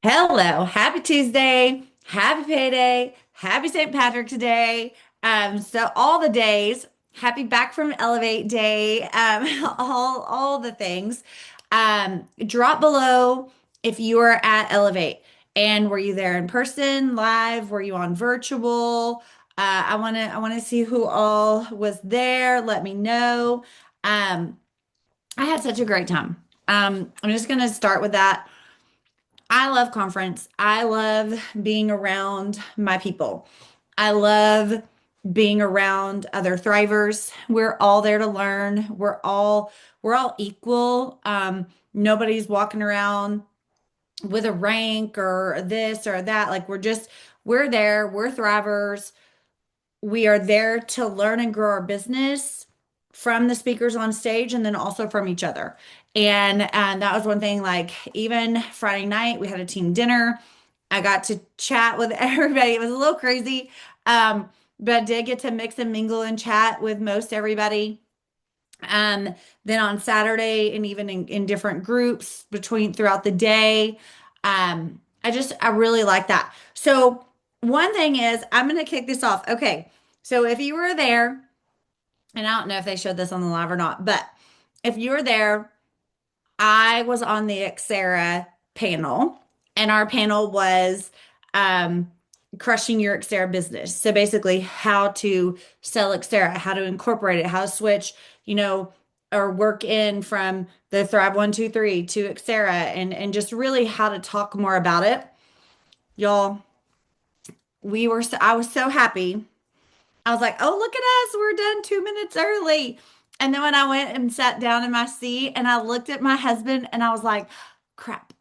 Hello, happy Tuesday, happy payday, happy St. Patrick's Day. So all the days, happy back from Elevate Day, all the things. Drop below if you are at Elevate and were you there in person, live? Were you on virtual? I want to see who all was there. Let me know. Um, I had such a great time. I'm just gonna start with that. I love conference. I love being around my people. I love being around other thrivers. We're all there to learn. We're all equal. Nobody's walking around with a rank or this or that. Like we're there. We're thrivers. We are there to learn and grow our business from the speakers on stage and then also from each other. And that was one thing, like even Friday night, we had a team dinner. I got to chat with everybody. It was a little crazy. But I did get to mix and mingle and chat with most everybody. Then on Saturday and even in different groups between throughout the day. I really like that. So one thing is I'm going to kick this off. Okay. So if you were there, and I don't know if they showed this on the live or not, but if you were there, I was on the Xera panel, and our panel was um, crushing your Xera business. So basically, how to sell Xera, how to incorporate it, how to switch, you know, or work in from the Thrive 123 to Xera, and just really how to talk more about it. Y'all, I was so happy. I was like, oh, look at us. We're done 2 minutes early. And then when I went and sat down in my seat and I looked at my husband and I was like, crap,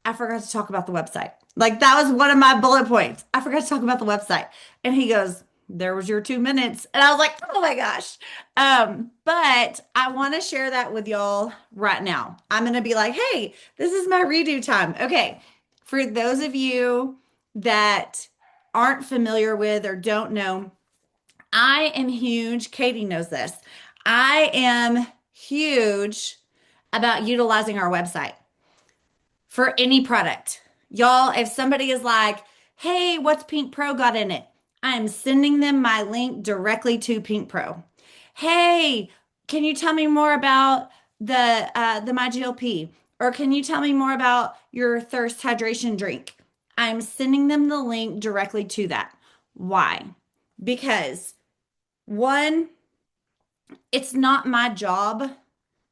I forgot to talk about the website. Like that was one of my bullet points. I forgot to talk about the website. And he goes, there was your 2 minutes. And I was like, oh my gosh. But I want to share that with y'all right now. I'm going to be like, hey, this is my redo time. Okay. For those of you that aren't familiar with or don't know, I am huge. Katie knows this. I am huge about utilizing our website for any product. Y'all, if somebody is like, hey, what's Pink Pro got in it? I am sending them my link directly to Pink Pro. Hey, can you tell me more about the MyGLP? Or can you tell me more about your thirst hydration drink? I'm sending them the link directly to that. Why? Because one, it's not my job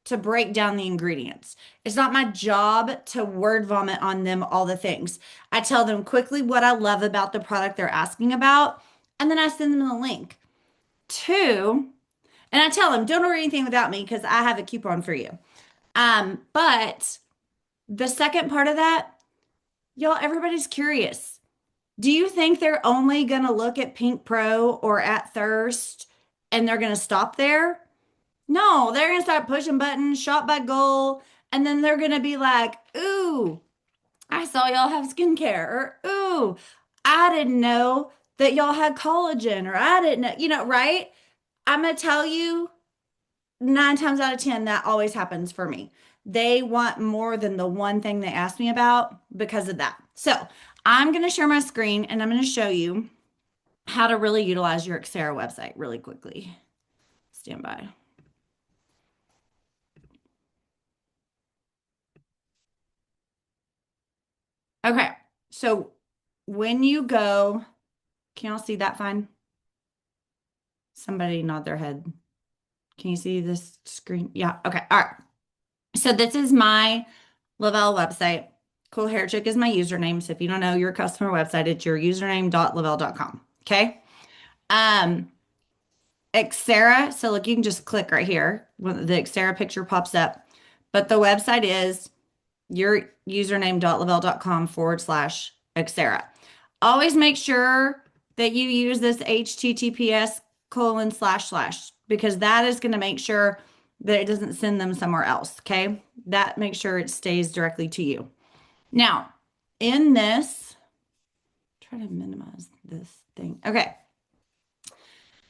to break down the ingredients. It's not my job to word vomit on them all the things. I tell them quickly what I love about the product they're asking about, and then I send them the link. Two, and I tell them, don't order anything without me because I have a coupon for you. But the second part of that, y'all, everybody's curious. Do you think they're only going to look at Pink Pro or at Thirst and they're going to stop there? No, they're gonna start pushing buttons, shot by goal, and then they're gonna be like, ooh, I saw y'all have skincare, or ooh, I didn't know that y'all had collagen, or I didn't know, right? I'm gonna tell you 9 times out of 10, that always happens for me. They want more than the one thing they asked me about because of that. So I'm gonna share my screen and I'm gonna show you how to really utilize your Xera website really quickly. Stand by. Okay, so when you go, can y'all see that fine? Somebody nod their head. Can you see this screen? Yeah, okay, all right. So this is my Lavelle website. Cool Hair Chick is my username. So if you don't know your customer website, it's your username.lavelle.com. Okay. Um, Xera. So look, you can just click right here when the Xera picture pops up. But the website is your username.lavelle.com/Xera. Always make sure that you use this HTTPS:// because that is going to make sure that it doesn't send them somewhere else. Okay. That makes sure it stays directly to you. Now, in this, try to minimize this thing. Okay.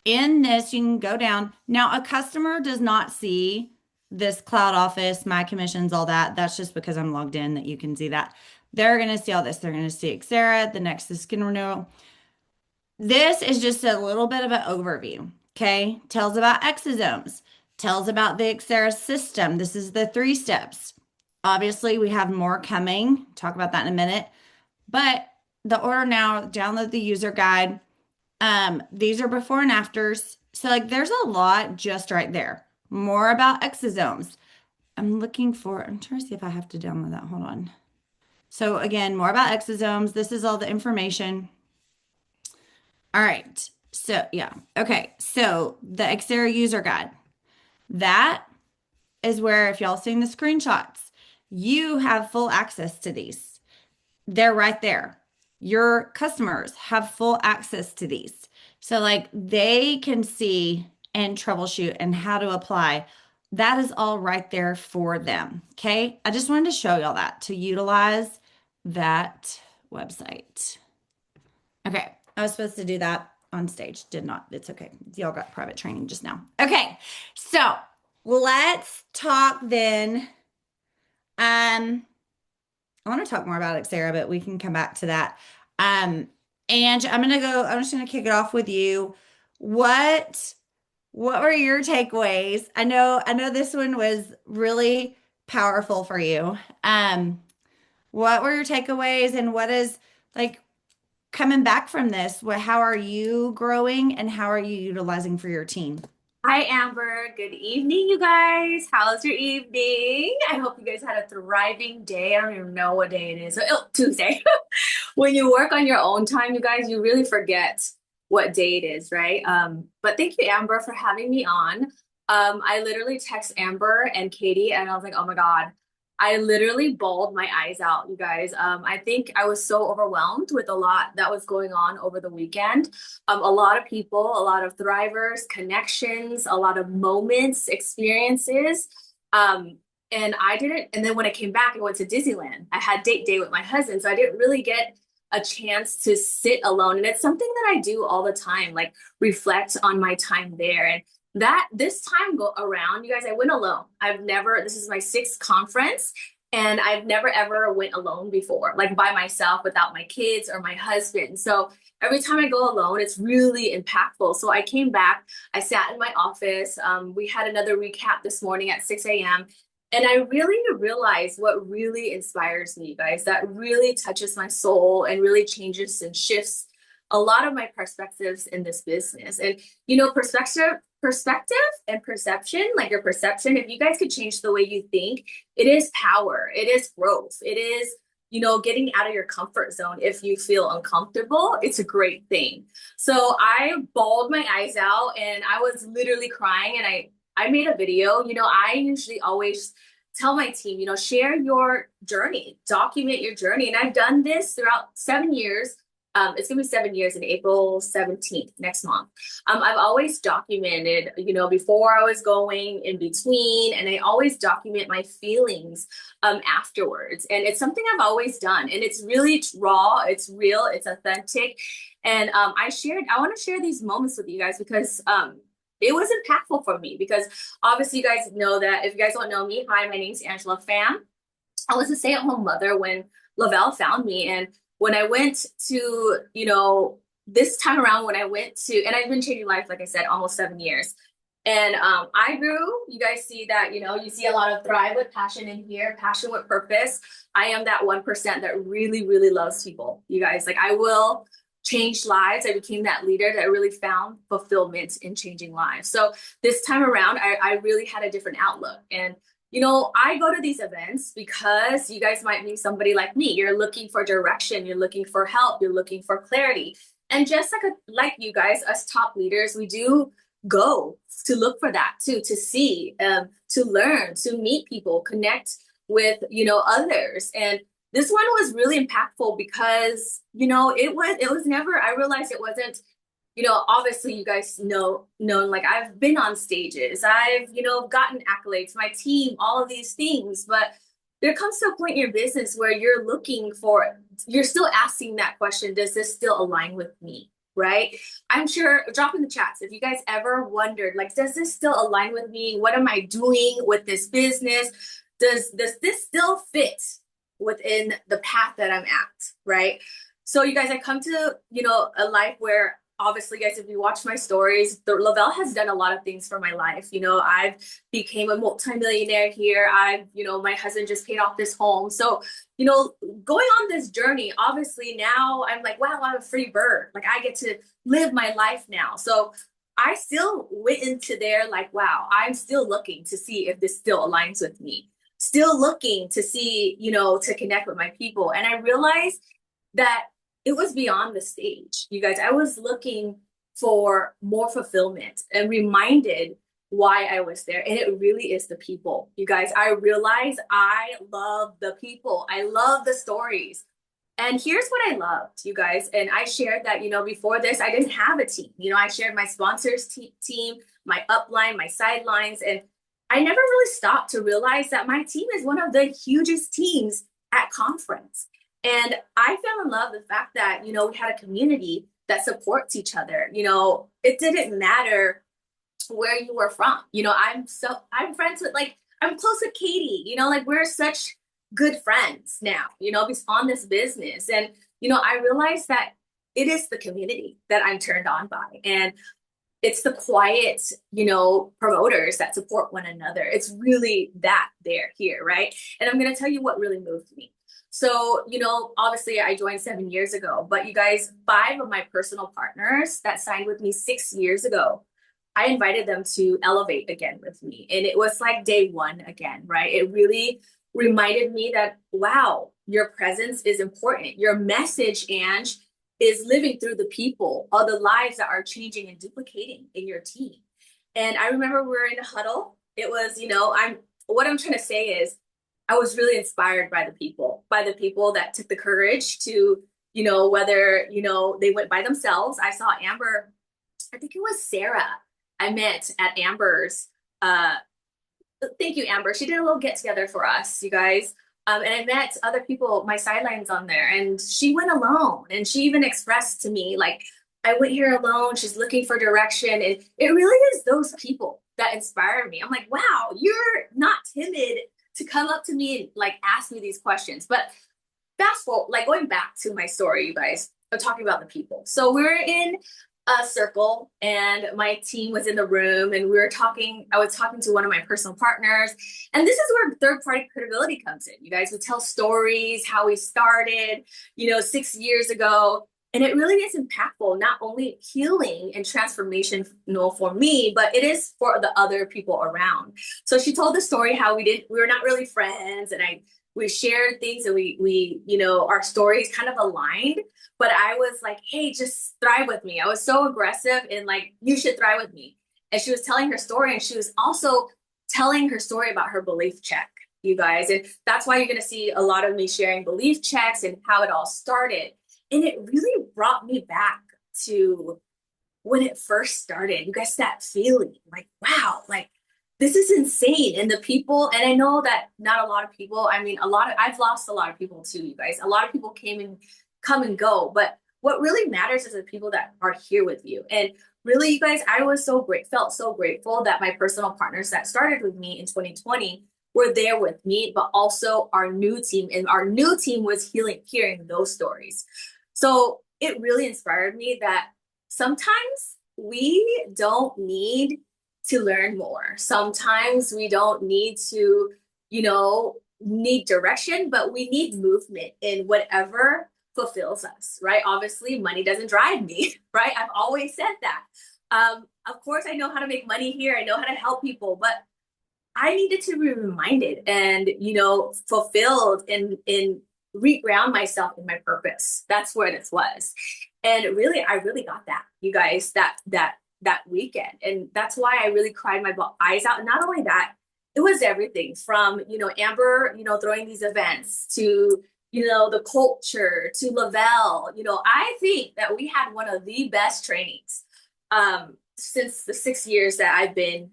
In this, you can go down. Now, a customer does not see this Cloud Office, my commissions, all that. That's just because I'm logged in that you can see that. they're going to see all this. They're going to see Xera, the Nexus Skin Renewal. This is just a little bit of an overview. Okay. Tells about exosomes, tells about the Xera system. This is the 3 steps. Obviously, we have more coming. Talk about that in a minute. But the order now, download the user guide. These are before and afters. So like there's a lot just right there. More about exosomes. I'm trying to see if I have to download that. Hold on. So again, more about exosomes. This is all the information. All right. So yeah. Okay. So the Xera user guide. That is where if y'all seen the screenshots, you have full access to these. They're right there. Your customers have full access to these. So like they can see and troubleshoot and how to apply. That is all right there for them. Okay. I just wanted to show y'all that to utilize that website. Okay. I was supposed to do that on stage. Did not. It's okay. Y'all got private training just now. Okay. So let's talk then. I want to talk more about Xera, but we can come back to that. And I'm just gonna kick it off with you. What were your takeaways? I know this one was really powerful for you. What were your takeaways and what is like coming back from this? How are you growing and how are you utilizing for your team? Hi, Amber. Good evening, you guys. How's your evening? I hope you guys had a thriving day. I don't even know what day it is. Oh, Tuesday. When you work on your own time, you guys, you really forget what day it is, right? But thank you, Amber, for having me on. I literally text Amber and Katie, and I was like, oh my God. I literally bawled my eyes out, you guys. I think I was so overwhelmed with a lot that was going on over the weekend. A lot of people, a lot of thrivers, connections, a lot of moments, experiences. And I didn't, and then when I came back, I went to Disneyland. I had date day with my husband, so I didn't really get a chance to sit alone. And it's something that I do all the time, like reflect on my time there. And that this time go around, you guys, I went alone. This is my 6th conference, and I've never ever went alone before, like by myself without my kids or my husband. So every time I go alone, it's really impactful. So I came back, I sat in my office. We had another recap this morning at 6 a.m. And I really realized what really inspires me, guys, that really touches my soul and really changes and shifts a lot of my perspectives in this business. And perspective and perception, like your perception, if you guys could change the way you think, it is power, it is growth, it is getting out of your comfort zone. If you feel uncomfortable, it's a great thing. So I bawled my eyes out and I was literally crying, and I made a video. I usually always tell my team, share your journey, document your journey. And I've done this throughout 7 years. It's gonna be 7 years in April 17th, next month. I've always documented, before I was going, in between, and I always document my feelings afterwards. And it's something I've always done. And it's really raw, it's real, it's authentic. And I want to share these moments with you guys because it was impactful for me, because obviously you guys know that. If you guys don't know me, hi, my name's Angela Pham. I was a stay-at-home mother when Lavelle found me. And when I went to, this time around, when I went to, and I've been changing life, like I said, almost 7 years. And I grew. You guys see that, you see a lot of thrive with passion in here, passion with purpose. I am that 1% that really, really loves people. You guys, like, I will change lives. I became that leader that really found fulfillment in changing lives. So this time around, I really had a different outlook. And I go to these events because you guys might be somebody like me. You're looking for direction, you're looking for help, you're looking for clarity. And just like you guys, us top leaders, we do go to look for that too, to see, to learn, to meet people, connect with, others. And this one was really impactful because, it was never, I realized it wasn't, obviously you guys know, like I've been on stages, I've, gotten accolades, my team, all of these things, but there comes to a point in your business where you're still asking that question, does this still align with me? Right? I'm sure, drop in the chats if you guys ever wondered, like, does this still align with me? What am I doing with this business? Does this still fit within the path that I'm at, right? So you guys, I come to, a life where obviously, guys, if you watch my stories, the Lavelle has done a lot of things for my life. I've became a multimillionaire here. My husband just paid off this home. So, going on this journey, obviously now I'm like, wow, I'm a free bird. Like I get to live my life now. So I still went into there like, wow, I'm still looking to see if this still aligns with me. Still looking to see, to connect with my people. And I realized that it was beyond the stage. You guys, I was looking for more fulfillment and reminded why I was there. And it really is the people. You guys, I realize I love the people. I love the stories. And here's what I loved, you guys. And I shared that, before this, I didn't have a team. I shared my sponsors team, my upline, my sidelines. And I never really stopped to realize that my team is one of the hugest teams at conference. And I fell in love with the fact that, we had a community that supports each other. It didn't matter where you were from. I'm friends with I'm close with Katie, like we're such good friends now, on this business. And, I realized that it is the community that I'm turned on by. And it's the quiet, promoters that support one another. It's really that there here, right? And I'm going to tell you what really moved me. So, obviously I joined 7 years ago, but you guys, 5 of my personal partners that signed with me 6 years ago, I invited them to elevate again with me. And it was like day one again, right? It really reminded me that, wow, your presence is important. Your message, Ange, is living through the people, all the lives that are changing and duplicating in your team. And I remember we were in a huddle. It was, what I'm trying to say is I was really inspired by the people that took the courage to, whether, they went by themselves. I saw Amber, I think it was Sarah I met at Amber's. Thank you, Amber. She did a little get together for us, you guys. And I met other people, my sidelines on there, and she went alone. And she even expressed to me, like, I went here alone. She's looking for direction. And it really is those people that inspire me. I'm like, wow, you're not timid to come up to me and like ask me these questions. But fast forward, like going back to my story, you guys, I'm talking about the people. So we're in a circle and my team was in the room and I was talking to one of my personal partners. And this is where third party credibility comes in. You guys would tell stories, how we started, 6 years ago. And it really is impactful, not only healing and transformational for me, but it is for the other people around. So she told the story how we were not really friends, and we shared things, and we our stories kind of aligned. But I was like, hey, just thrive with me. I was so aggressive and like, you should thrive with me. And she was telling her story, and she was also telling her story about her belief check, you guys. And that's why you're going to see a lot of me sharing belief checks and how it all started. And it really brought me back to when it first started. You guys, that feeling like, wow, like this is insane. And the people, and I know that not a lot of people, I've lost a lot of people too, you guys. A lot of people come and go. But what really matters is the people that are here with you. And really, you guys, I was felt so grateful that my personal partners that started with me in 2020 were there with me, but also our new team. And our new team was hearing those stories. So it really inspired me that sometimes we don't need to learn more. Sometimes we don't need to, need direction, but we need movement in whatever fulfills us, right? Obviously, money doesn't drive me, right? I've always said that. Of course, I know how to make money here. I know how to help people, but I needed to be reminded and, fulfilled in reground myself in my purpose. That's where this was. And really, I really got that, you guys, that weekend. And that's why I really cried my eyes out. And not only that, it was everything from, Amber, throwing these events to, the culture to Lavelle. I think that we had one of the best trainings since the 6 years that I've been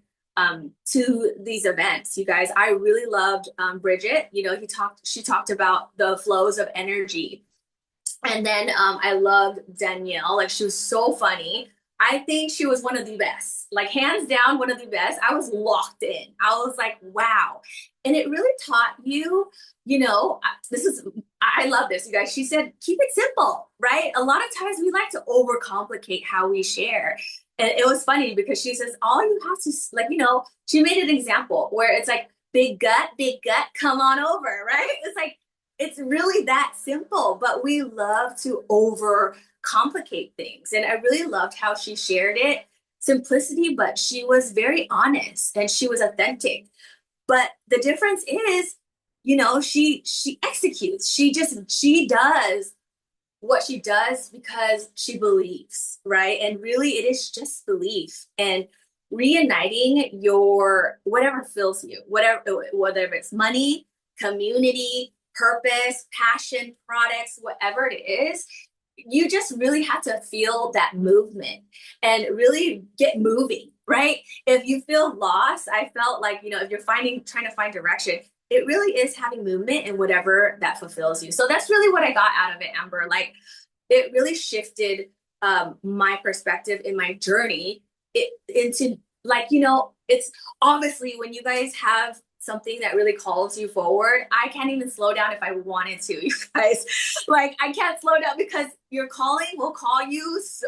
to these events. You guys, I really loved Bridget. She talked about the flows of energy. And then I loved Danielle. Like, she was so funny. I think she was one of the best, like hands down, one of the best. I was locked in. I was like, wow. And it really taught you, this is, I love this, you guys. She said, keep it simple, right? A lot of times we like to overcomplicate how we share. And it was funny because she says, all you have to, like, she made an example where it's like, big gut, come on over, right? It's like, it's really that simple, but we love to over complicate things. And I really loved how she shared it. Simplicity, but she was very honest and she was authentic. But the difference is, she executes. She does what she does because she believes, right? And really it is just belief and reuniting your whatever fills you, whether it's money, community, purpose, passion, products, whatever it is, you just really have to feel that movement and really get moving, right? If you feel lost, I felt like, if you're trying to find direction, it really is having movement and whatever that fulfills you. So that's really what I got out of it, Amber. Like it really shifted my perspective in my journey into like, it's obviously when you guys have something that really calls you forward, I can't even slow down if I wanted to, you guys. Like I can't slow down because your calling will call you so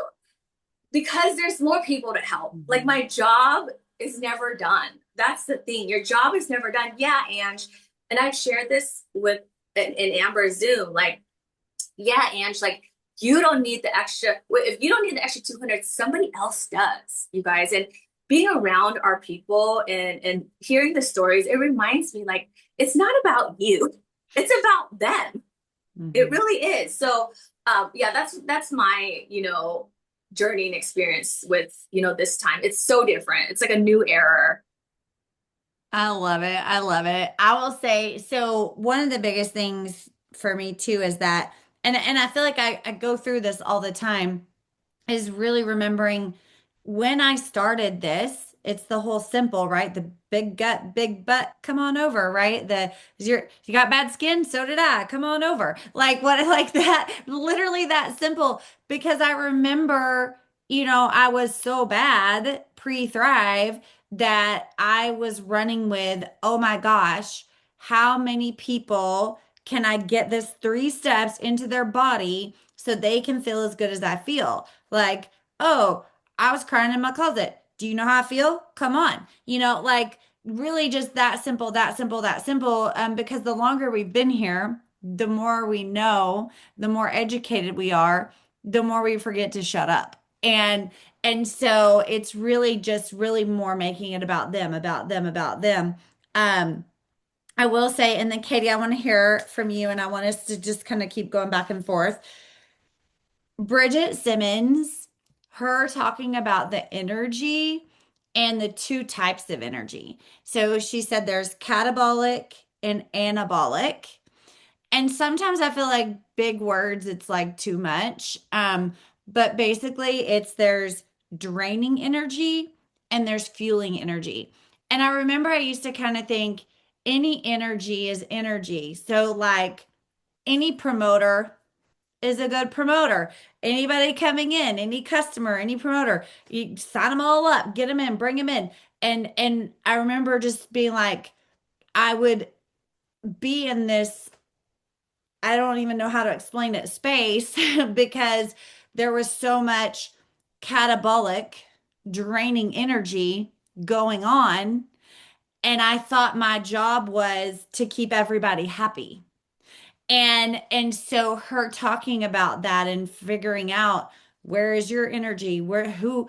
because there's more people to help. Like my job is never done. That's the thing. Your job is never done. Yeah, Ange. And I've shared this with in Amber's Zoom. Like, yeah, Ange, like you don't need the extra. If you don't need the extra 200, somebody else does, you guys. And being around our people and hearing the stories, it reminds me like it's not about you. It's about them. It Mhm. really is. So yeah, that's my, journey and experience with, this time. It's so different. It's like a new era. I love it. I love it. I will say, so one of the biggest things for me too is that, and I feel like I go through this all the time, is really remembering when I started this, it's the whole simple, right? The big gut, big butt, come on over, right? You got bad skin, so did I. Come on over. Like what like that, literally that simple. Because I remember, I was so bad pre-Thrive that I was running with, oh my gosh, how many people can I get this 3 steps into their body so they can feel as good as I feel? Like, oh, I was crying in my closet. Do you know how I feel? Come on. Like really just that simple, that simple, that simple. Because the longer we've been here, the more we know, the more educated we are, the more we forget to shut up. And so it's really just really more making it about them, about them, about them. Um, I will say, and then Katie, I want to hear from you, and I want us to just kind of keep going back and forth. Bridget Simmons, her talking about the energy and the 2 types of energy. So she said there's catabolic and anabolic. And sometimes I feel like big words, it's like too much. But basically, there's draining energy and there's fueling energy. And I remember I used to kind of think any energy is energy. So, like any promoter is a good promoter. Anybody coming in, any customer, any promoter, you sign them all up, get them in, bring them in. And I remember just being like, I would be in this, I don't even know how to explain it, space because there was so much catabolic draining energy going on. And I thought my job was to keep everybody happy. And so her talking about that and figuring out where is your energy, who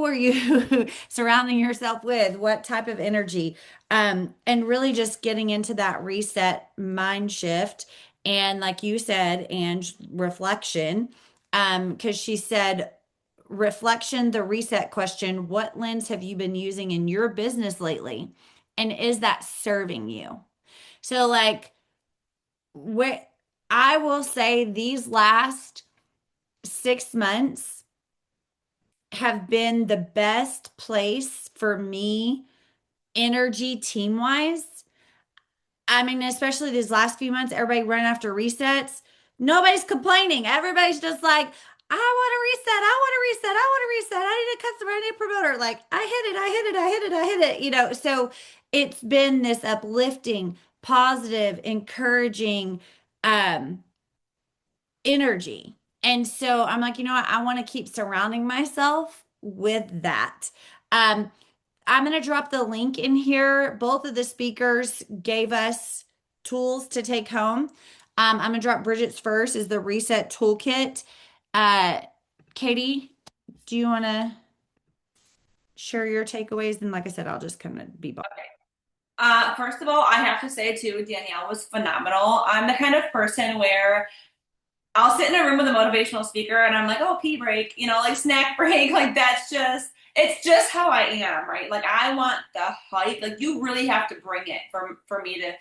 are you surrounding yourself with, what type of energy, and really just getting into that reset mind shift, and like you said, and reflection, because she said reflection, the reset question, what lens have you been using in your business lately, and is that serving you? So like where I will say these last 6 months have been the best place for me, energy team wise. I mean, especially these last few months, everybody running after resets. Nobody's complaining. Everybody's just like, I want to reset. I want to reset. I want to reset. I need a customer. I need a promoter. Like I hit it. I hit it. I hit it. I hit it. So it's been this uplifting, positive, encouraging um energy. And so I'm like, you know what? I want to keep surrounding myself with that. Um, I'm going to drop the link in here. Both of the speakers gave us tools to take home. I'm going to drop Bridget's first is the reset toolkit. Uh, Katie, do you want to share your takeaways? And like I said, I'll just kind of be. First of all, I have to say too, Danielle was phenomenal. I'm the kind of person where I'll sit in a room with a motivational speaker and I'm like, oh, pee break, like snack break. Like it's just how I am, right? Like I want the hype. Like you really have to bring it for me to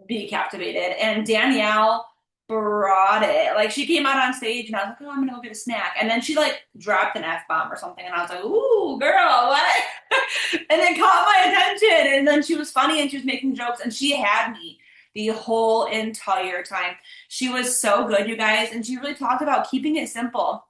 be captivated. And Danielle brought it. Like she came out on stage and I was like, oh, I'm gonna go get a snack. And then she like dropped an F-bomb or something. And I was like, ooh, girl, what? And it caught my attention. And then she was funny and she was making jokes and she had me the whole entire time. She was so good, you guys. And she really talked about keeping it simple.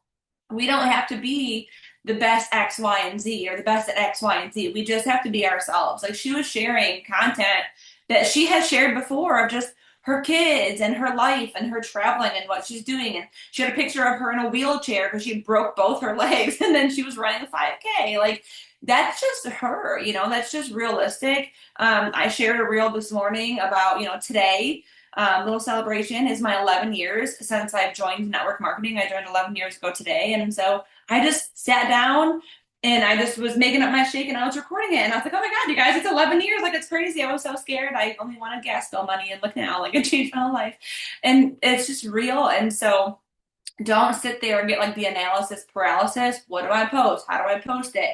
We don't have to be the best X, Y, and Z or the best at X, Y, and Z. We just have to be ourselves. Like she was sharing content that she has shared before of just her kids and her life and her traveling and what she's doing. And she had a picture of her in a wheelchair because she broke both her legs and then she was running a 5K. Like that's just her, that's just realistic. I shared a reel this morning about, today, little celebration is my 11 years since I've joined network marketing. I joined 11 years ago today. And so I just sat down and I just was making up my shake and I was recording it. And I was like, oh my God, you guys, it's 11 years. Like, it's crazy. I was so scared. I only wanted gas bill money. And look now, like, it changed my whole life. And it's just real. And so don't sit there and get like the analysis paralysis. What do I post? How do I post it?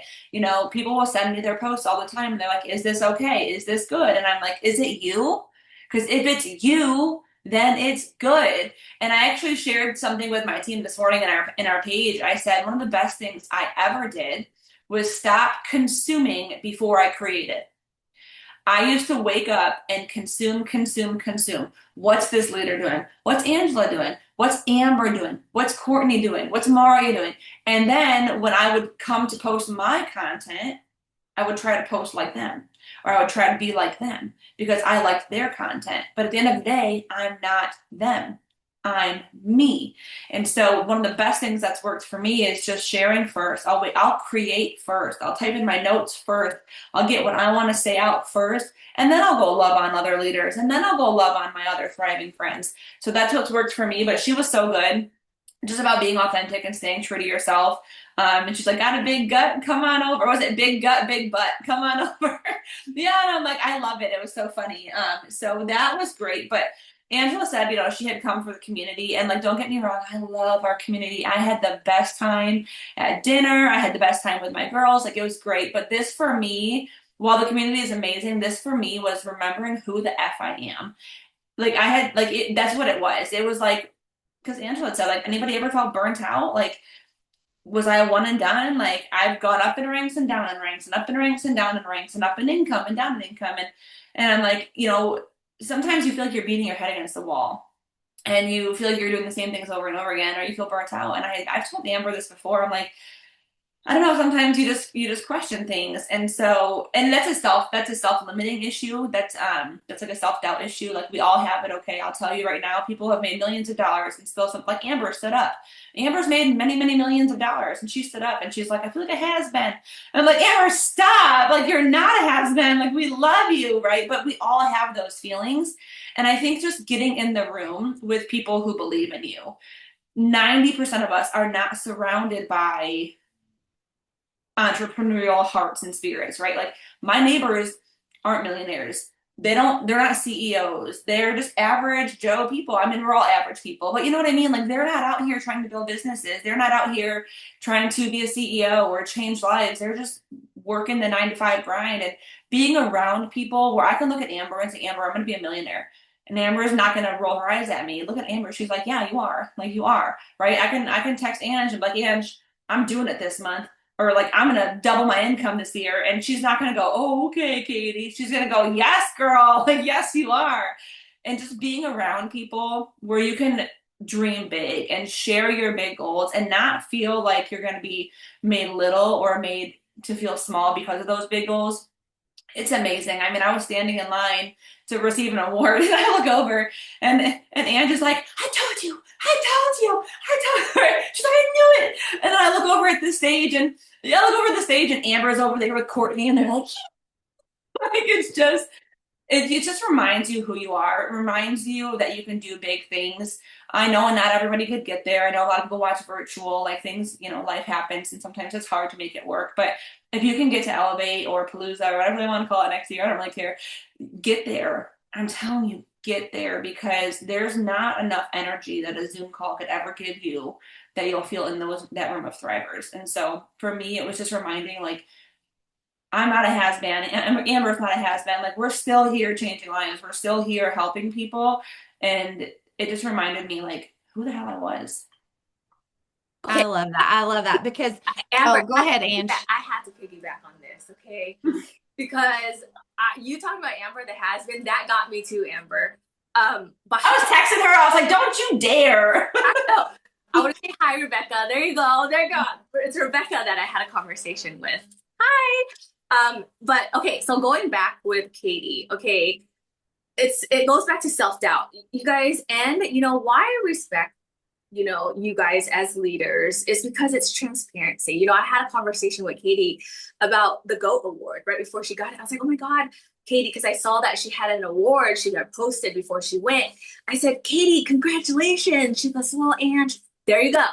People will send me their posts all the time. And they're like, is this okay? Is this good? And I'm like, is it you? Because if it's you, then it's good. And I actually shared something with my team this morning in our page. I said one of the best things I ever did was stop consuming before I created. I used to wake up and consume, consume, consume. What's this leader doing? What's Angela doing? What's Amber doing? What's Courtney doing? What's Maria doing? And then when I would come to post my content, I would try to post like them or I would try to be like them because I liked their content. But at the end of the day, I'm not them. I'm me. And so one of the best things that's worked for me is just sharing first. I'll create first. I'll type in my notes first. I'll get what I want to say out first. And then I'll go love on other leaders. And then I'll go love on my other thriving friends. So that's what's worked for me. But she was so good. Just about being authentic and staying true to yourself. And she's like, got a big gut? Come on over. Or was it big gut, big butt? Come on over. Yeah, and I'm like, I love it. It was so funny. So that was great. But Angela said, she had come for the community. And like, don't get me wrong, I love our community. I had the best time at dinner. I had the best time with my girls. Like, it was great. But this for me, while the community is amazing, this for me was remembering who the F I am. Like, I had, like, that's what it was. It was like, because Angela had said, like, anybody ever felt burnt out? Like, was I a one and done? Like, I've gone up in ranks and down in ranks and up in ranks and down in ranks and up in income and down in income. And I'm like, sometimes you feel like you're beating your head against the wall and you feel like you're doing the same things over and over again, or you feel burnt out. And I've told Amber this before. I'm like, I don't know, sometimes you just question things. And so, and that's a self-limiting issue. That's like a self-doubt issue. Like we all have it. Okay. I'll tell you right now, people have made millions of dollars and still some, like Amber stood up. Amber's made many, many millions of dollars and she stood up and she's like, I feel like a has-been. And I'm like, Amber, stop. Like you're not a has-been. Like we love you. Right. But we all have those feelings. And I think just getting in the room with people who believe in you, 90% of us are not surrounded by entrepreneurial hearts and spirits, right? Like my neighbors aren't millionaires. They're not CEOs. They're just average Joe people. I mean, we're all average people, but you know what I mean? Like they're not out here trying to build businesses. They're not out here trying to be a CEO or change lives. They're just working the 9 to 5 grind and being around people where I can look at Amber and say, Amber, I'm going to be a millionaire. And Amber is not going to roll her eyes at me. Look at Amber. She's like, yeah, you are. Like you are, right? I can text Ange and be like, Ange, I'm doing it this month. Or like, I'm going to double my income this year. And she's not going to go, oh, okay, Katie. She's going to go, yes, girl. Like, yes, you are. And just being around people where you can dream big and share your big goals and not feel like you're going to be made little or made to feel small because of those big goals. It's amazing. I mean, I was standing in line to receive an award and I look over and Angie's like, I told you, I told you, I told her. She's like, I knew it. And then I look over at the stage and yeah, I look over at the stage and Amber's over there with Courtney and they're like, like it's just it just reminds you who you are. It reminds you that you can do big things. I know not everybody could get there. I know a lot of people watch virtual, like things, life happens and sometimes it's hard to make it work. But if you can get to Elevate or Palooza or whatever they want to call it next year, I don't really care. Get there. I'm telling you, get there because there's not enough energy that a Zoom call could ever give you that you'll feel in that room of thrivers. And so for me, it was just reminding like I'm not a has been. Amber's not a has been. Like we're still here changing lives. We're still here helping people, and it just reminded me like who the hell I was. Okay, I love that. I love that because, Amber, oh, go ahead, Ange. I have to piggyback on this, okay? Because you talking about Amber, the has been, that got me too, Amber. But I was texting her. I was like, "Don't you dare!" I know. I want to say hi, Rebecca. There you go. There you go. It's Rebecca that I had a conversation with. Hi. But okay, so going back with Katie, okay, it goes back to self-doubt, you guys, and why I respect you guys as leaders is because it's transparency. I had a conversation with Katie about the GOAT award right before she got it. I was like, oh my God, Katie, because I saw that she had an award she got posted before she went. I said, Katie, congratulations. She goes, well, Ange, there you go.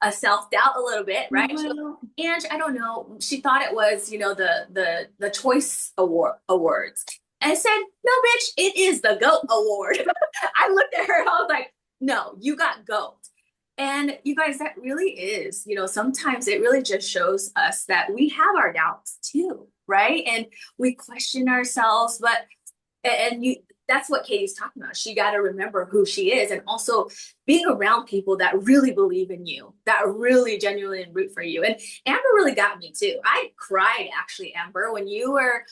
A self-doubt a little bit, right? She goes, Ange, I don't know. She thought it was, the choice awards. And I said, no, bitch, it is the GOAT award. I looked at her and I was like, no, you got GOAT. And you guys, that really is, sometimes it really just shows us that we have our doubts too, right? And we question ourselves, that's what Katie's talking about. She got to remember who she is and also being around people that really believe in you, that really genuinely root for you. And Amber really got me too. I cried actually, Amber, when you were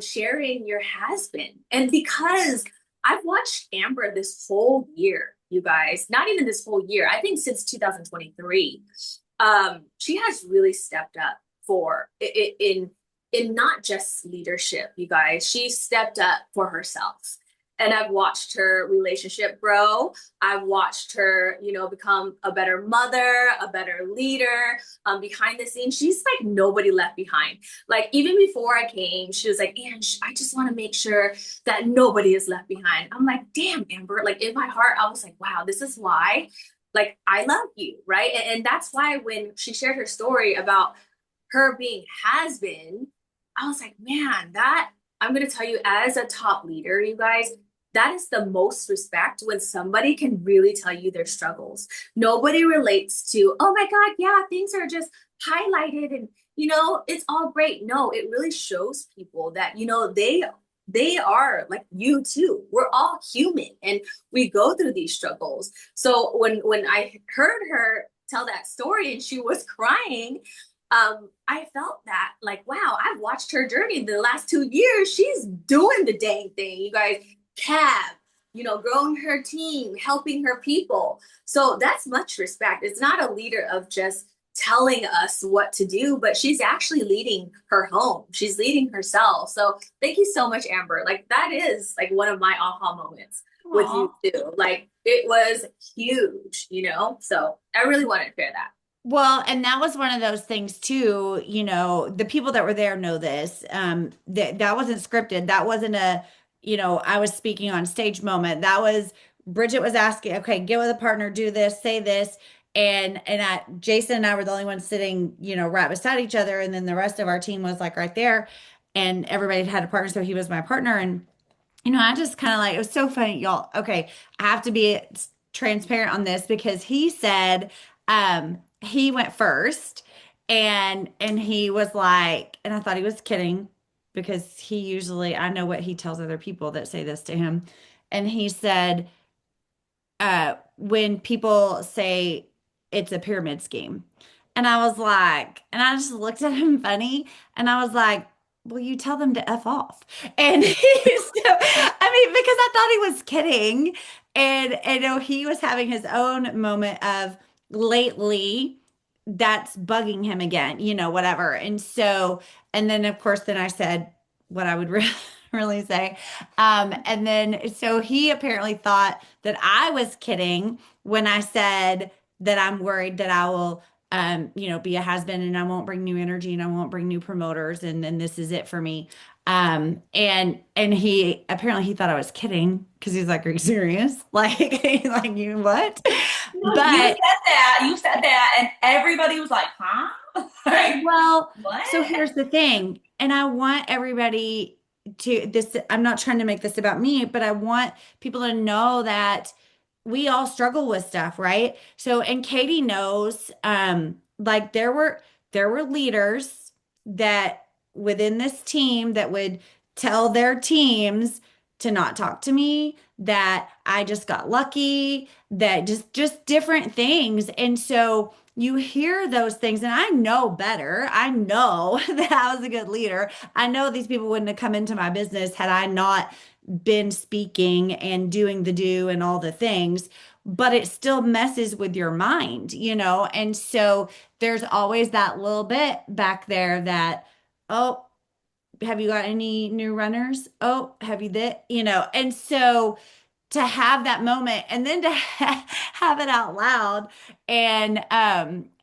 sharing your has-been. And because I've watched Amber this whole year, you guys, not even this whole year, I think since 2023, she has really stepped up for in not just leadership, you guys. She stepped up for herself. And I've watched her relationship grow. I've watched her, become a better mother, a better leader. Behind the scenes, she's like nobody left behind. Like even before I came, she was like, Ange, I just want to make sure that nobody is left behind. I'm like, damn, Amber. Like in my heart, I was like, wow, this is why, like, I love you, right? And that's why when she shared her story about her being has been, I was like, man, that I'm going to tell you as a top leader, you guys, that is the most respect when somebody can really tell you their struggles. Nobody relates to, oh my God, yeah, things are just highlighted and, it's all great. No, it really shows people that, they are like you too. We're all human and we go through these struggles. So when I heard her tell that story and she was crying, I felt that like, wow, I've watched her journey the last 2 years. She's doing the dang thing, you guys. Cab, growing her team, helping her people. So that's much respect. It's not a leader of just telling us what to do, but she's actually leading her home. She's leading herself. So thank you so much, Amber. Like that is like one of my aha moments with you too. Like it was huge, So I really wanted to share that. Well, and that was one of those things too, the people that were there know this. That wasn't scripted. That wasn't I was speaking on stage moment. That was Bridget was asking, okay, get with a partner, do this, say this. And Jason and I were the only ones sitting, right beside each other. And then the rest of our team was like right there. And everybody had a partner. So he was my partner. And, I just kind of like, it was so funny, y'all. Okay. I have to be transparent on this because he said, he went first and he was like, and I thought he was kidding because I know what he tells other people that say this to him. And he said, when people say it's a pyramid scheme. And I was like, and I just looked at him funny and I was like, well, you tell them to F off. And because I thought he was kidding. And he was having his own moment of lately that's bugging him again, whatever. And so, and then of course, then I said what I would really say. And then, so he apparently thought that I was kidding when I said that I'm worried that I will, be a has-been and I won't bring new energy and I won't bring new promoters. And then this is it for me. And he apparently he thought I was kidding because he's like, "Are you serious?" Like you what? No, But you said that, and everybody was like, huh? Like, well, what? so here's the thing, and I want everybody to this, I'm not trying to make this about me, but I want people to know that we all struggle with stuff, right? So, and Katie knows, like there were leaders that within this team that would tell their teams to not talk to me, that I just got lucky, that just different things. And so you hear those things, and I know better. I know that I was a good leader. I know these people wouldn't have come into my business had I not been speaking and doing the do and all the things, but it still messes with your mind, And so there's always that little bit back there that, oh, have you got any new runners? Oh, have you that, And so to have that moment and then to have it out loud and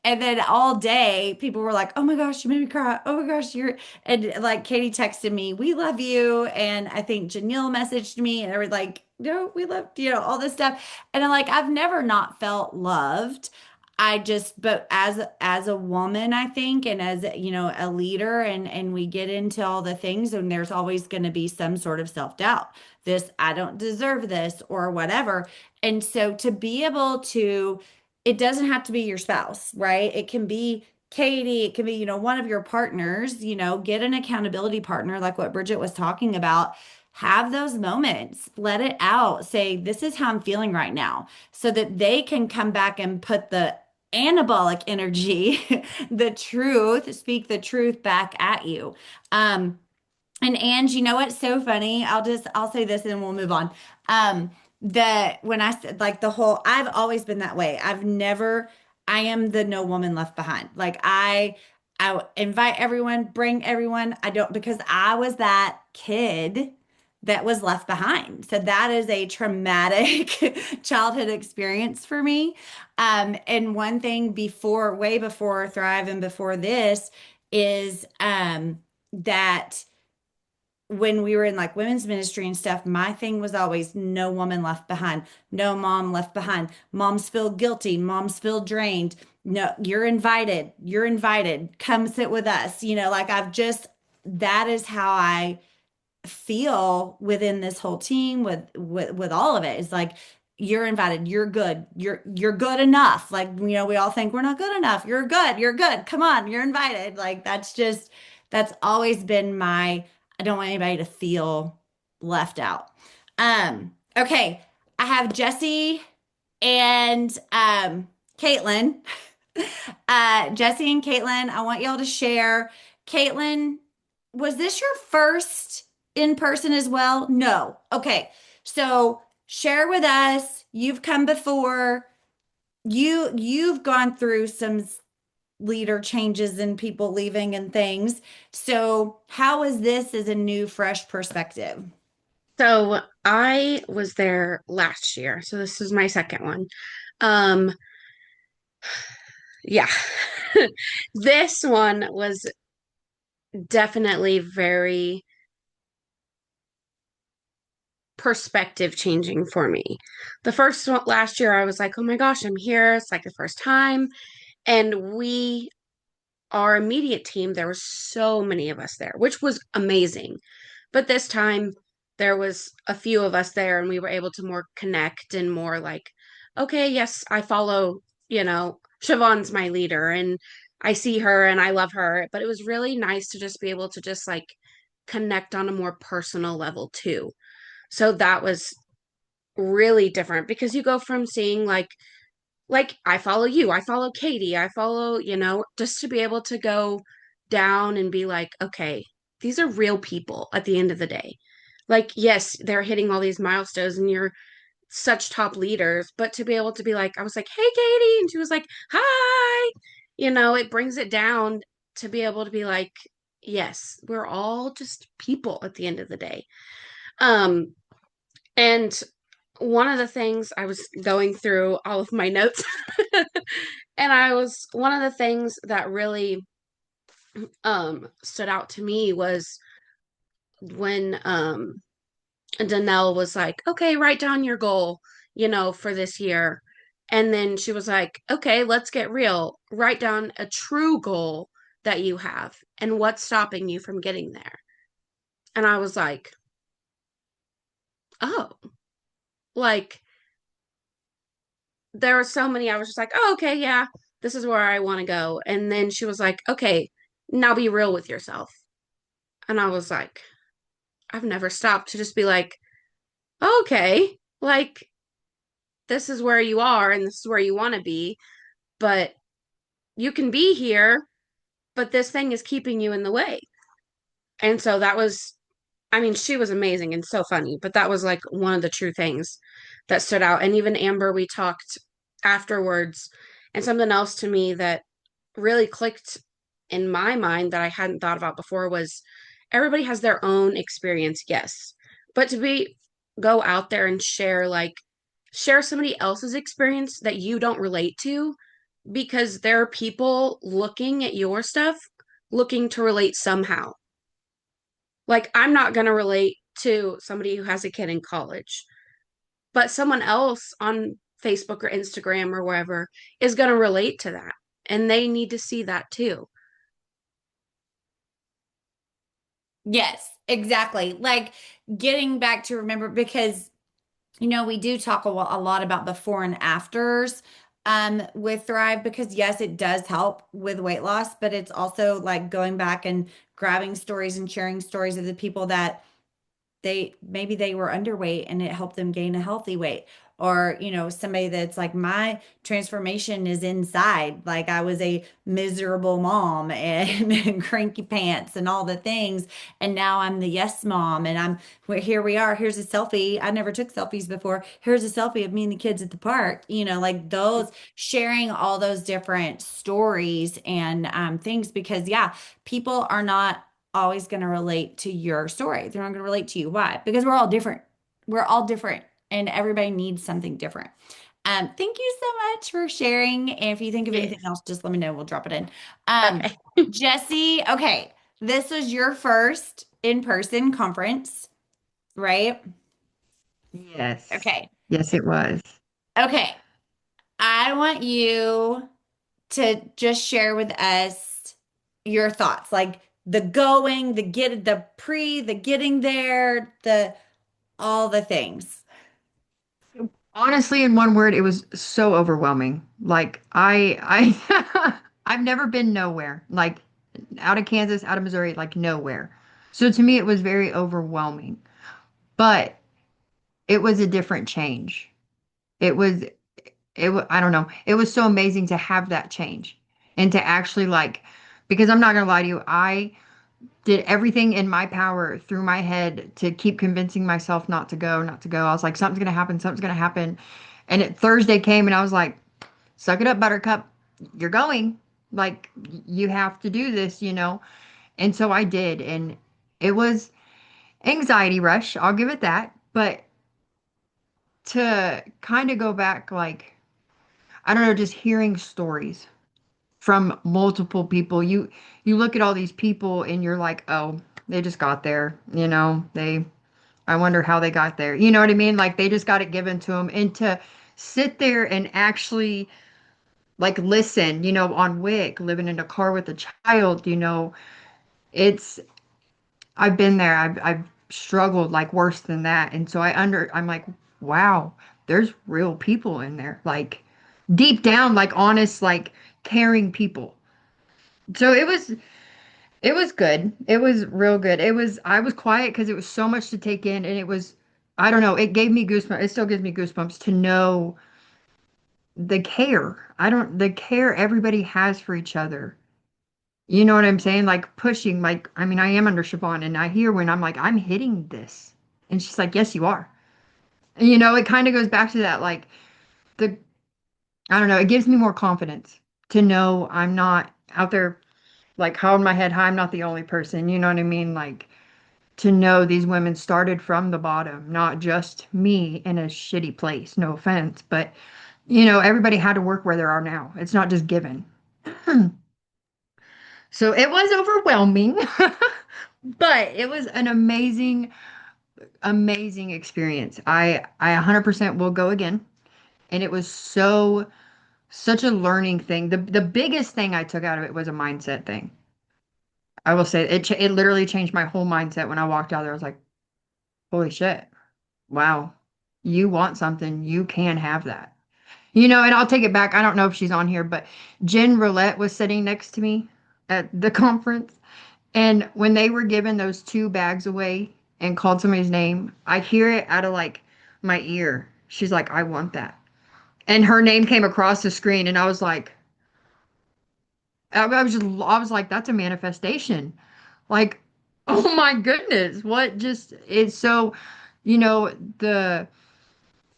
then all day people were like, "Oh my gosh, you made me cry. Oh my gosh, you're," and like Katie texted me, "We love you," and I think Janelle messaged me and they were like, "No, we love," all this stuff. And I'm like, I've never not felt loved. But as a woman, I think, and as a leader, and we get into all the things, and there's always going to be some sort of self-doubt. This, I don't deserve this, or whatever. And so to be able to, it doesn't have to be your spouse, right? It can be Katie, it can be, one of your partners, get an accountability partner, like what Bridget was talking about. Have those moments, let it out, say, "This is how I'm feeling right now," so that they can come back and put the anabolic energy, the truth, speak the truth back at you. And Ange, you know what's so funny? I'll say this and then we'll move on. That when I said like the whole, I've always been that way. I am the no woman left behind. Like I invite everyone, bring everyone. I don't, because I was that kid that was left behind. So that is a traumatic childhood experience for me. And one thing way before Thrive and before this is, that when we were in like women's ministry and stuff, my thing was always no woman left behind, no mom left behind. Moms feel guilty, moms feel drained. No, you're invited. You're invited. Come sit with us. Like that is how I feel within this whole team with all of it. It's like you're invited. You're good. You're good enough. Like, we all think we're not good enough. You're good. You're good. Come on, you're invited. Like that's always been I don't want anybody to feel left out. Okay. I have Jesse and Caitlin. Jesse and Caitlin, I want y'all to share. Caitlin, was this your first in person as well? No. Okay. So share with us. You've come before. You've gone through some leader changes and people leaving and things. So how is this as a new, fresh perspective? So I was there last year, so this is my second one. Um, yeah. This one was definitely very perspective changing for me. The first one last year, I was like, "Oh my gosh, I'm here. It's like the first time." And our immediate team, there were so many of us there, which was amazing. But this time, there was a few of us there, and we were able to more connect and more like, okay, yes, I follow, Siobhan's my leader, and I see her and I love her. But it was really nice to just be able to just like connect on a more personal level too. So that was really different because you go from seeing like I follow you, I follow Katie, I follow, just to be able to go down and be like, okay, these are real people at the end of the day. Like, yes, they're hitting all these milestones and such top leaders, but to be able to be like, I was like, hey, Katie. And she was like, hi. It brings it down to be able to be like, yes, we're all just people at the end of the day. Um, and one of the things I was going through all of my notes, and one of the things that really stood out to me was when Danelle was like, okay, write down your goal, for this year. And then she was like, okay, let's get real. Write down a true goal that you have and what's stopping you from getting there. And I was like, oh, like there were so many. I was just like, oh, okay, yeah, this is where I want to go. And then she was like, okay, now be real with yourself. And I was like, I've never stopped to just be like, okay, like this is where you are and this is where you want to be, but you can be here, but this thing is keeping you in the way. And so that was, I mean, she was amazing and so funny, but that was like one of the true things that stood out. And even Amber, we talked afterwards, and something else to me that really clicked in my mind that I hadn't thought about before was everybody has their own experience, yes. But to go out there and share somebody else's experience that you don't relate to, because there are people looking at your stuff looking to relate somehow. Like, I'm not going to relate to somebody who has a kid in college, but someone else on Facebook or Instagram or wherever is going to relate to that. And they need to see that too. Yes, exactly. Like getting back to remember because we do talk a lot about before and afters with Thrive because yes, it does help with weight loss, but it's also like going back and grabbing stories and sharing stories of the people that maybe they were underweight and it helped them gain a healthy weight, or somebody that's like, my transformation is inside, like I was a miserable mom and cranky pants and all the things, and now I'm the yes mom, and here we are, here's a selfie, I never took selfies before, here's a selfie of me and the kids at the park, like those, sharing all those different stories and things, because yeah, people are not always going to relate to your story. They're not going to relate to you. Why? Because we're all different. We're all different and everybody needs something different. Thank you so much for sharing. And if you think of anything Yes. else, just let me know. We'll drop it in. Okay. Jesse, okay. This was your first in-person conference, right? Yes. Okay. Yes, it was. Okay. I want you to just share with us your thoughts, like the going, the getting there, all the things. Honestly, in one word, it was so overwhelming. Like I've never been nowhere. Like out of Kansas, out of Missouri, like nowhere. So to me, it was very overwhelming. But it was a different change. It was I don't know. It was so amazing to have that change and to actually like, because I'm not gonna lie to you, I did everything in my power through my head to keep convincing myself not to go, not to go. I was like, something's gonna happen, something's gonna happen. And Thursday came and I was like, suck it up, Buttercup. You're going. Like, you have to do this. And so I did. And it was anxiety rush, I'll give it that. But to kind of go back, like, I don't know, just hearing stories from multiple people. You look at all these people and you're like, oh, they just got there. I wonder how they got there. You know what I mean? Like they just got it given to them. And to sit there and actually like listen, on WIC, living in a car with a child, it's I've been there. I've struggled like worse than that. And so I'm like, wow, there's real people in there. Like deep down, like honest, like caring people. So it was good. It was real good. I was quiet because it was so much to take in, and I don't know, it gave me goosebumps. It still gives me goosebumps to know the care everybody has for each other. You know what I'm saying? Like pushing, like, I mean, I am under Siobhan, and I hear when I'm like, I'm hitting this. And she's like, yes, you are. You know, it kind of goes back to that, like the, I don't know, it gives me more confidence to know I'm not out there like holding my head high. I'm not the only person. You know what I mean? Like to know these women started from the bottom, not just me in a shitty place. No offense, but you know, everybody had to work where they are now. It's not just given. So it was overwhelming, but it was an amazing, amazing experience. I 100% will go again. And it was such a learning thing. The biggest thing I took out of it was a mindset thing. I will say it literally changed my whole mindset when I walked out there. I was like, holy shit. Wow. You want something, you can have that. You know, and I'll take it back. I don't know if she's on here, but Jen Roulette was sitting next to me at the conference. And when they were giving those 2 bags away and called somebody's name, I hear it out of like my ear. She's like, I want that. And her name came across the screen, and I was like, I was like, that's a manifestation. Like, oh my goodness, what just is so, you know, the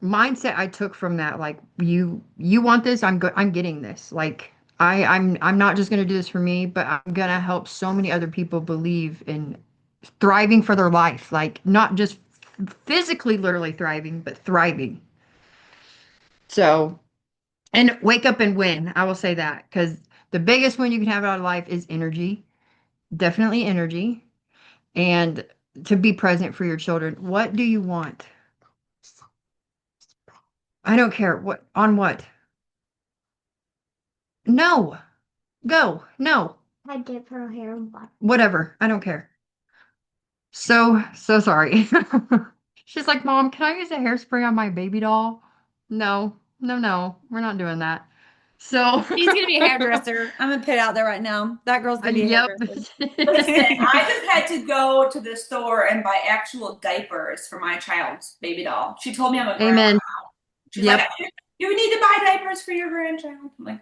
mindset I took from that, like you want this, I'm getting this. Like I'm not just gonna do this for me, but I'm gonna help so many other people believe in thriving for their life. Like not just physically literally thriving, but thriving. So and wake up and win. I will say that because the biggest win you can have out of life is energy. Definitely energy. And to be present for your children. What do you want? I don't care. What on what? No. Go. No. I dip her hair in black. Whatever. I don't care. So sorry. She's like, Mom, can I use a hairspray on my baby doll? No. No, no. We're not doing that. So He's gonna be a hairdresser. I'm gonna put it out there right now. That girl's gonna be a yep. hairdresser. Listen, I just had to go to the store and buy actual diapers for my child's baby doll. She told me I'm a grandma Amen. now. She's Yep. like, you need to buy diapers for your grandchild. I'm like,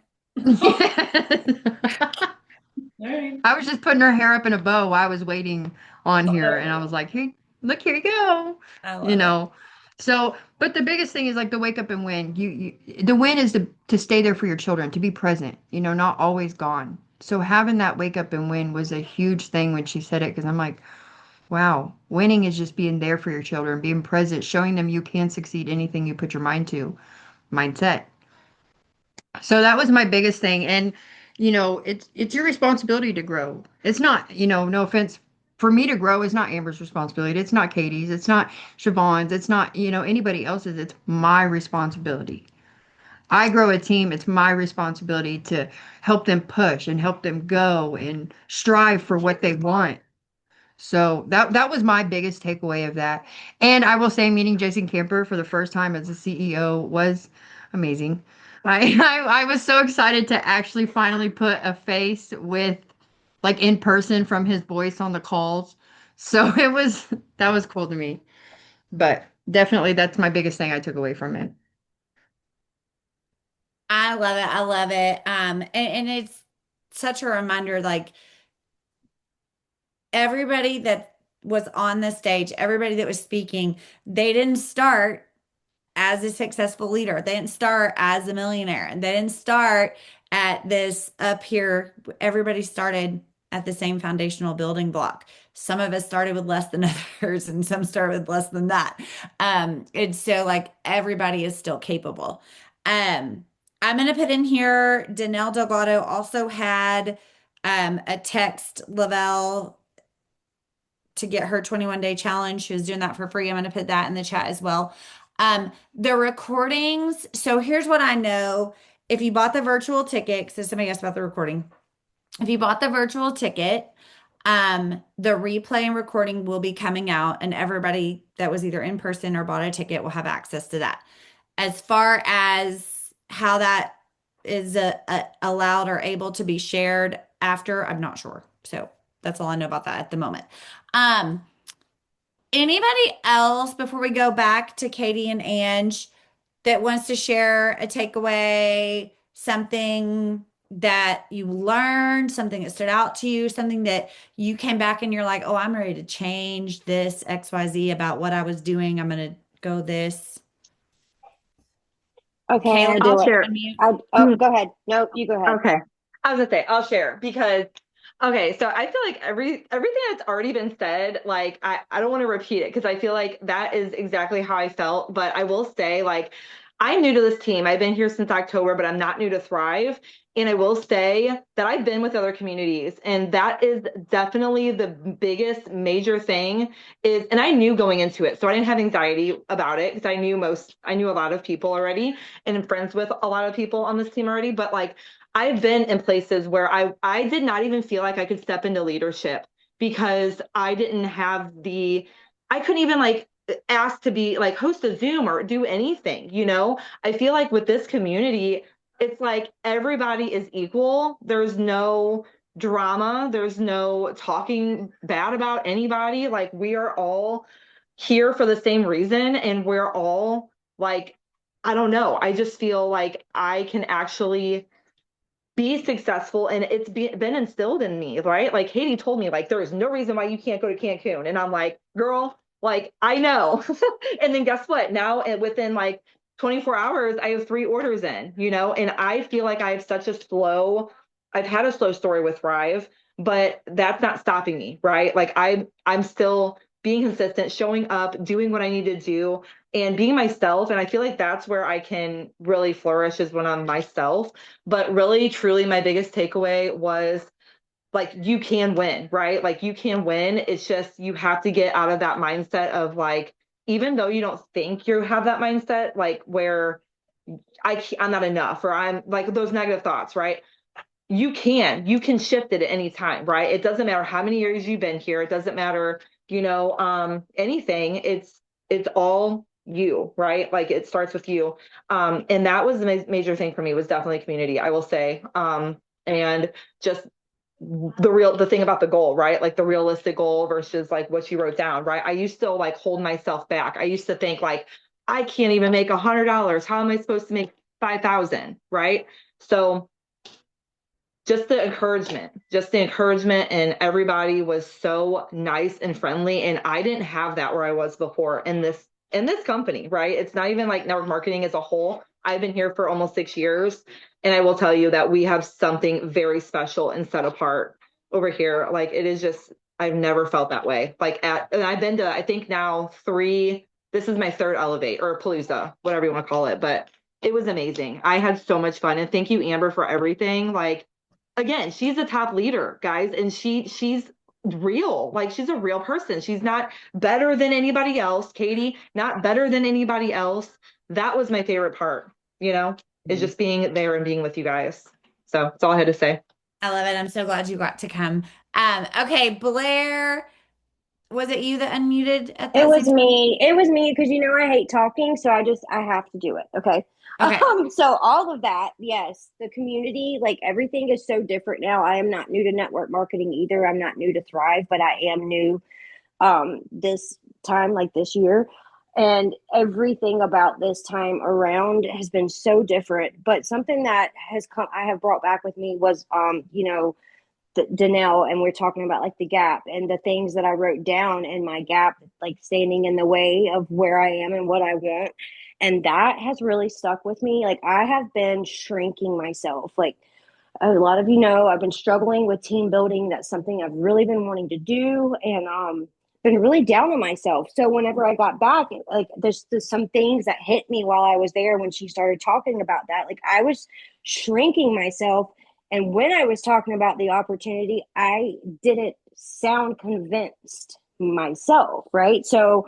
all right. I was just putting her hair up in a bow while I was waiting on here, and I was like, "Here, look, here you go." I You love know. So, but the biggest thing is like the wake up and win. The win is to stay there for your children, to be present. You know, not always gone. So having that wake up and win was a huge thing when she said it because I'm like, wow, winning is just being there for your children, being present, showing them you can succeed anything you put your mind to. Mindset. So that was my biggest thing. And, you know, it's your responsibility to grow. It's not, you know, no offense. For me to grow is not Amber's responsibility. It's not Katie's. It's not Siobhan's. It's not, you know, anybody else's. It's my responsibility. I grow a team. It's my responsibility to help them push and help them go and strive for what they want. So that was my biggest takeaway of that. And I will say meeting Jason Camper for the first time as a CEO was amazing. I was so excited to actually finally put a face with like in person from his voice on the calls. So it was that was cool to me. But definitely that's my biggest thing I took away from it. I love it. I love it. And it's such a reminder, like everybody that was on the stage, everybody that was speaking, they didn't start as a successful leader. They didn't start as a millionaire. They didn't start at this up here. Everybody started at the same foundational building block. Some of us started with less than others, and some started with less than that. And so like everybody is still capable. I'm gonna put in here, Danelle Delgado also had a text Lavelle to get her 21-day challenge. She was doing that for free. I'm going to put that in the chat as well. The recordings. So here's what I know. If you bought the virtual ticket, because somebody asked about the recording. If you bought the virtual ticket, the replay and recording will be coming out, and everybody that was either in person or bought a ticket will have access to that. As far as how that is allowed or able to be shared after, I'm not sure. So that's all I know about that at the moment. Anybody else before we go back to Katie and Ange that wants to share a takeaway, something that you learned, something that stood out to you, something that you came back and you're like, oh, I'm ready to change this XYZ about what I was doing. I'm going to go this. Okay, Kayla, I'll did do I'll it. you share. unmute? Go ahead. No, you go ahead. Okay. I was gonna say I'll share because okay, so I feel like everything that's already been said, like I don't want to repeat it because I feel like that is exactly how I felt. But I will say, like, I'm new to this team. I've been here since October, but I'm not new to Thrive. And I will say that I've been with other communities, and that is definitely the biggest major thing is, and I knew going into it, so I didn't have anxiety about it because I knew a lot of people already and am friends with a lot of people on this team already. But like I've been in places where I did not even feel like I could step into leadership because I didn't have I couldn't even like ask to be like host a Zoom or do anything, you know? I feel like with this community, it's like everybody is equal. There's no drama, there's no talking bad about anybody. Like we are all here for the same reason and we're all like I don't know. I just feel like I can actually be successful and been instilled in me, right? Like Katie told me, like, there is no reason why you can't go to Cancun. And I'm like, girl, like, I know. And then guess what? Now, within like 24 hours, I have 3 orders in, you know, and I feel like I've had a slow story with Thrive, but that's not stopping me, right? Like, I'm still being consistent, showing up, doing what I need to do, and being myself. And I feel like that's where I can really flourish is when I'm myself. But really, truly, my biggest takeaway was like, you can win, right? Like, you can win. It's just you have to get out of that mindset of like, even though you don't think you have that mindset, like where I'm not enough or I'm like those negative thoughts, right? You can shift it at any time, right? It doesn't matter how many years you've been here. It doesn't matter, anything. It's all you, right? Like it starts with you. And that was the major thing for me was definitely community, I will say. And just the thing about the goal, right? Like the realistic goal versus like what you wrote down, right? I used to like hold myself back. I used to think like, I can't even make $100. How am I supposed to make 5,000? Right. So just the encouragement and everybody was so nice and friendly. And I didn't have that where I was before in this company, right? It's not even like network marketing as a whole. I've been here for almost 6 years. And I will tell you that we have something very special and set apart over here. Like it is just, I've never felt that way. And I've been to, I think now this is my third Elevate or Palooza, whatever you want to call it. But it was amazing. I had so much fun. And thank you, Amber, for everything. Like, again, she's a top leader, guys, and she's real. Like she's a real person. She's not better than anybody else. Katie, not better than anybody else. That was my favorite part, is just being there and being with you guys. So that's all I had to say. I love it. I'm so glad you got to come. Okay, Blair, was it you that unmuted at It that was same time? me. It was me because I hate talking, so I have to do it. Okay. Okay. So all of that, yes, the community, like everything is so different now. I am not new to network marketing either. I'm not new to Thrive, but I am new this time, like this year. And everything about this time around has been so different. But something that I have brought back with me was, Danelle, and we're talking about like the gap and the things that I wrote down in my gap, like standing in the way of where I am and what I want. And that has really stuck with me. Like I have been shrinking myself. Like a lot of I've been struggling with team building. That's something I've really been wanting to do. And been really down on myself. So whenever I got back, like there's some things that hit me while I was there when she started talking about that. Like I was shrinking myself, and when I was talking about the opportunity, I didn't sound convinced myself, right? So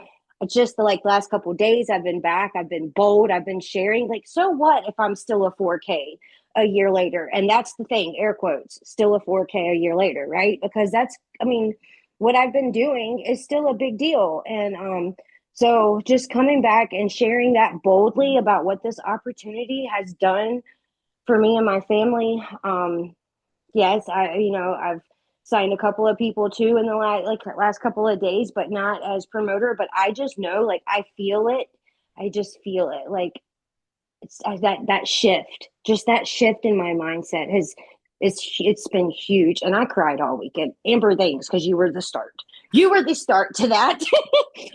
just the like last couple of days I've been back, I've been bold, I've been sharing. Like, so what if I'm still a 4K a year later? And that's the thing, air quotes, still a 4K a year later, right? Because what I've been doing is still a big deal. And so just coming back and sharing that boldly about what this opportunity has done for me and my family. Yes, I've signed a couple of people too in the last couple of days, but not as promoter. But I just know, like, I feel it. I just feel it. Like it's that shift, just that shift in my mindset it's been huge. And I cried all weekend. Amber, thanks, because you were the start. You were the start to that.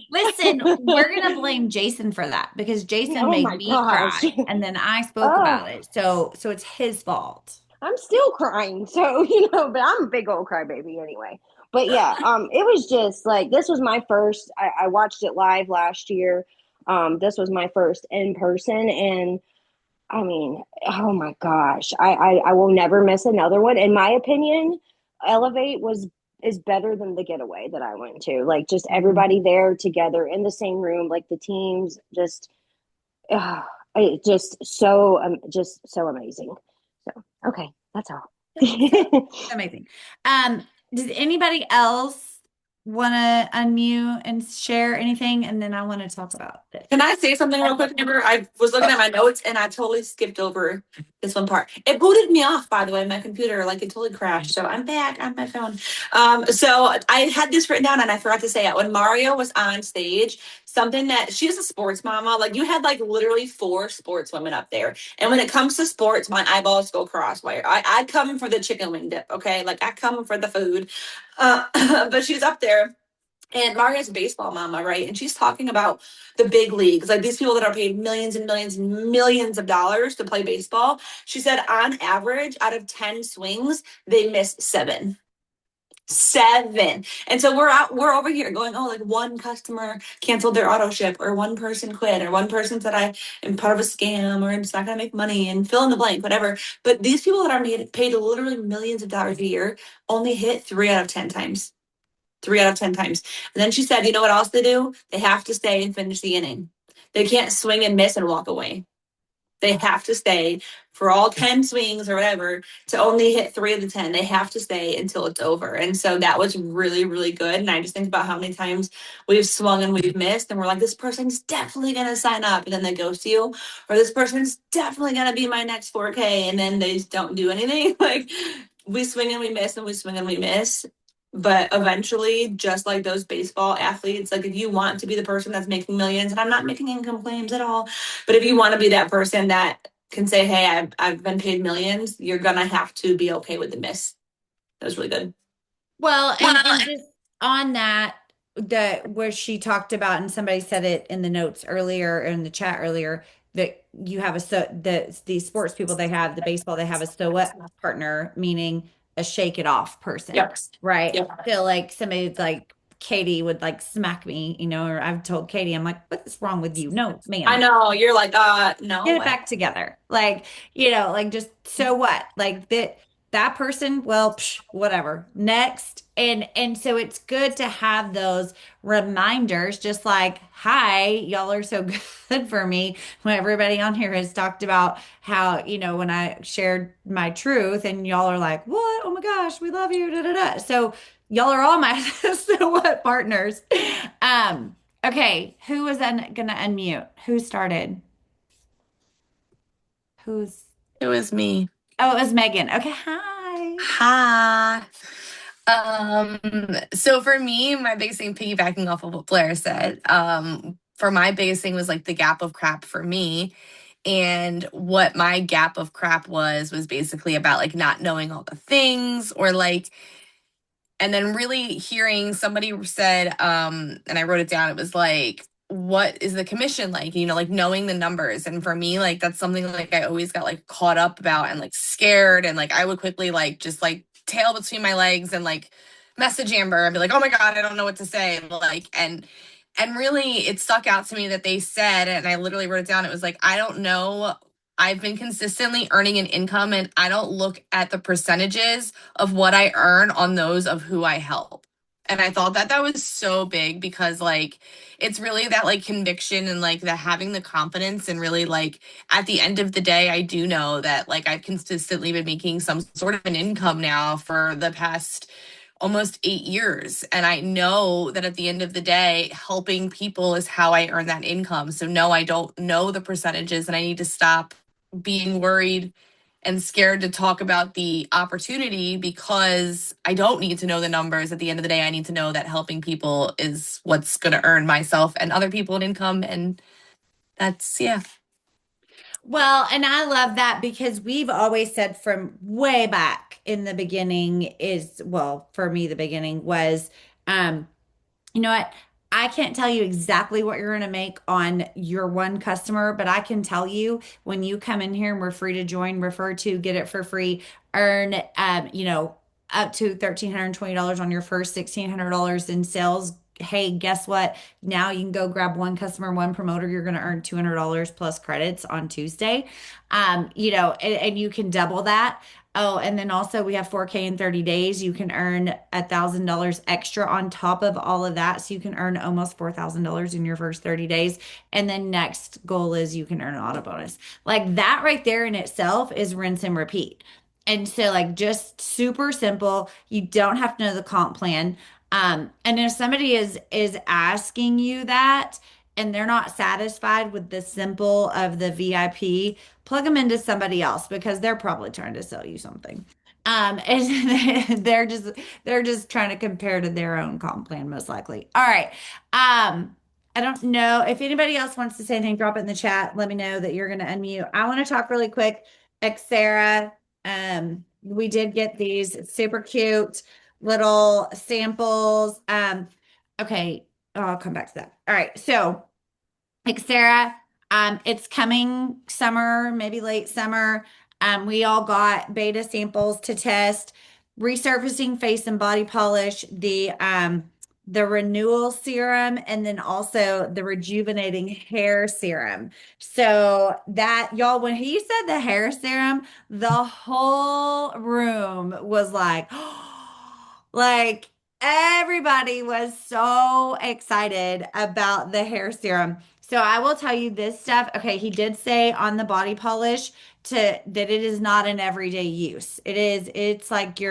Listen, we're gonna blame Jason for that because Jason Oh made my me gosh. cry and then I spoke Oh, about it. So it's his fault. I'm still crying. So, but I'm a big old crybaby anyway. But yeah, it was just like this was my first. I watched it live last year. This was my first in person, and I mean, oh my gosh, I will never miss another one. In my opinion, Elevate was is better than the getaway that I went to. Like just Mhm. everybody there together in the same room, like the teams, uh, just so amazing. So okay, that's all. Amazing. Does anybody else want to unmute and share anything? And then I want to talk about this. Can I say something real quick, Amber? I was looking at my notes and I totally skipped over this one part. It booted me off, by the way, my computer, like it totally crashed. So I'm back on my phone. So I had this written down and I forgot to say it. When Mario was on stage, something that she's a sports mama, like you had like literally 4 sports women up there. And when it comes to sports, my eyeballs go crosswire. I come for the chicken wing dip, okay? Like I come for the food. But she's up there. And Maria's a baseball mama, right? And she's talking about the big leagues, like these people that are paid millions and millions and millions of dollars to play baseball. She said, on average, out of 10 swings, they miss 7. 7. And so we're over here going, oh, like one customer canceled their auto ship, or one person quit, or one person said I am part of a scam, or I'm just not gonna make money, and fill in the blank, whatever. But these people that are paid literally millions of dollars a year only hit 3 out of 10 times. 3 out of 10 times. And then she said, you know what else they do? They have to stay and finish the inning. They can't swing and miss and walk away. They have to stay for all 10 swings or whatever to only hit 3 of the 10. They have to stay until it's over. And so that was really, really good. And I just think about how many times we've swung and we've missed, and we're like, this person's definitely going to sign up. And then they ghost you, or this person's definitely going to be my next 4K. And then they just don't do anything. Like we swing and we miss and we swing and we miss. But eventually, just like those baseball athletes, like if you want to be the person that's making millions, and I'm not making income claims at all, but if you want to be that person that can say, hey, I've been paid millions, you're going to have to be okay with the miss. That was really good. Well, and just on that, where she talked about, and somebody said it in the notes earlier, in the chat earlier, that you have these sports people, they have the baseball, they have a so what partner, meaning a shake it off person, Yep. right? Yep. So like somebody like Katie would like smack me, or I've told Katie, I'm like, what's wrong with you? No, ma'am. I know. You're like, no. Get it What? back together. Like, like just so what? Like that person, well, whatever. Next. And so it's good to have those reminders, just like, hi, y'all are so good for me. When everybody on here has talked about how, when I shared my truth and y'all are like, what? Oh my gosh, we love you. Da, da, da. So y'all are all my so what partners. Okay, who was gonna unmute? Who started? Who's It was me. Oh, it was Megan. Okay, hi. Hi. So for me, my biggest thing, piggybacking off of what Blair said, for my biggest thing was like the gap of crap for me. And what my gap of crap was basically about like not knowing all the things, or like, and then really hearing somebody said, and I wrote it down, it was like, what is the commission like? Like knowing the numbers. And for me, like that's something like I always got like caught up about and like scared. And like I would quickly like just like tail between my legs and like message Amber and be like, oh my God, I don't know what to say. Like, and really it stuck out to me that they said, and I literally wrote it down, it was like, I don't know. I've been consistently earning an income, and I don't look at the percentages of what I earn on those of who I help. And I thought that was so big, because like it's really that like conviction and like the having the confidence, and really like at the end of the day, I do know that like I've consistently been making some sort of an income now for the past almost 8 years. And I know that at the end of the day, helping people is how I earn that income. So no, I don't know the percentages, and I need to stop being worried and scared to talk about the opportunity, because I don't need to know the numbers. At the end of the day, I need to know that helping people is what's going to earn myself and other people an income. And that's, yeah. Well, and I love that because we've always said from way back in the beginning for me, the beginning was, You know what? I can't tell you exactly what you're going to make on your one customer, but I can tell you when you come in here and we're free to join, refer to, get it for free, earn, up to $1,320 on your first $1,600 in sales. Hey, guess what? Now you can go grab one customer, one promoter. You're going to earn $200 plus credits on Tuesday. And you can double that. Oh, and then also we have 4K in 30 days. You can earn $1,000 extra on top of all of that. So you can earn almost $4,000 in your first 30 days. And then next goal is you can earn an auto bonus. Like that right there in itself is rinse and repeat. And so like just super simple. You don't have to know the comp plan. And if somebody is asking you that and they're not satisfied with the simple of the VIP, plug them into somebody else because they're probably trying to sell you something. And they're just trying to compare to their own comp plan, most likely. All right. I don't know if anybody else wants to say anything, drop it in the chat. Let me know that you're going to unmute. I want to talk really quick. Xera, we did get these. It's super cute little samples. Okay, I'll come back to that. All right, so Xera, it's coming summer, maybe late summer. We all got beta samples to test. Resurfacing face and body polish, the renewal serum, and then also the rejuvenating hair serum. So that y'all, when he said the hair serum, the whole room was like, like everybody was so excited about the hair serum. So I will tell you this stuff. Okay, he did say on the body polish that it is not an everyday use. It's like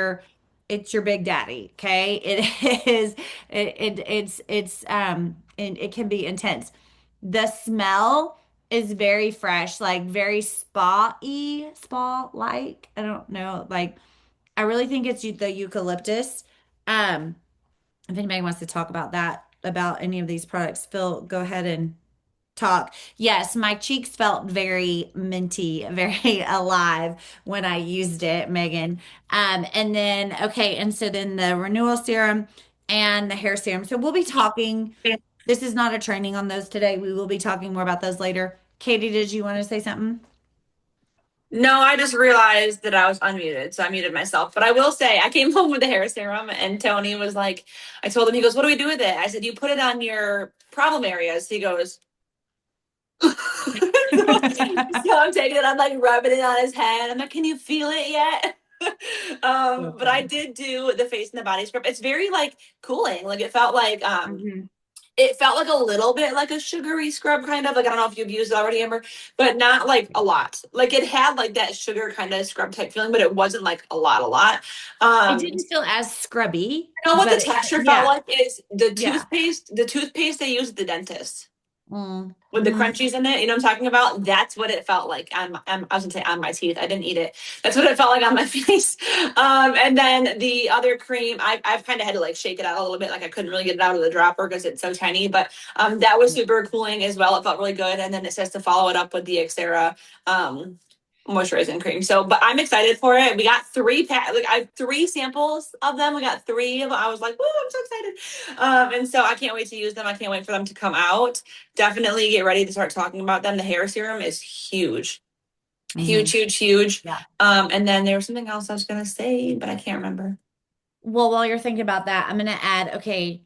it's your big daddy, okay? It is and it can be intense. The smell is very fresh, like very spa-like. I don't know, like I really think it's the eucalyptus. Um, if anybody wants to talk about that, about any of these products, Phil, go ahead and talk. Yes, my cheeks felt very minty, very alive when I used it, Megan. And then, okay, and so then the renewal serum and the hair serum. So we'll be talking. This is not a training on those today. We will be talking more about those later. Katie, did you want to say something? No, I just realized that I was unmuted, so I muted myself. But I will say, I came home with the hair serum, and Tony was like, I told him, he goes, "What do we do with it?" I said, "You put it on your problem areas." He goes, so I'm taking it, I'm like rubbing it on his head. I'm like, "Can you feel it yet?" But I did do the face and the body scrub. It's very like cooling. Like it felt like a little bit like a sugary scrub, kind of like, I don't know if you've used it already, Amber, but not like a lot. Like it had like that sugar kind of scrub type feeling, but it wasn't like a lot. It didn't feel as scrubby. You know what the but texture yeah. felt like is Yeah. the toothpaste they use at the dentist Mm. with the Mhm. crunchies in it. You know what I'm talking about? That's what it felt like I was gonna say on my teeth. I didn't eat it. That's what it felt like on my face. And then the other cream, I've kind of had to like shake it out a little bit. Like I couldn't really get it out of the dropper because it's so tiny, but that was super cooling as well. It felt really good. And then it says to follow it up with the Xera moisturizing cream. So, but I'm excited for it. We got like I have 3 samples of them. We got 3 of them. I was like, "Woo, I'm so excited." And so I can't wait to use them. I can't wait for them to come out. Definitely get ready to start talking about them. The hair serum is huge. Huge. Yeah. And then there was something else I was gonna say, but I can't remember. Well, while you're thinking about that, I'm gonna add, okay,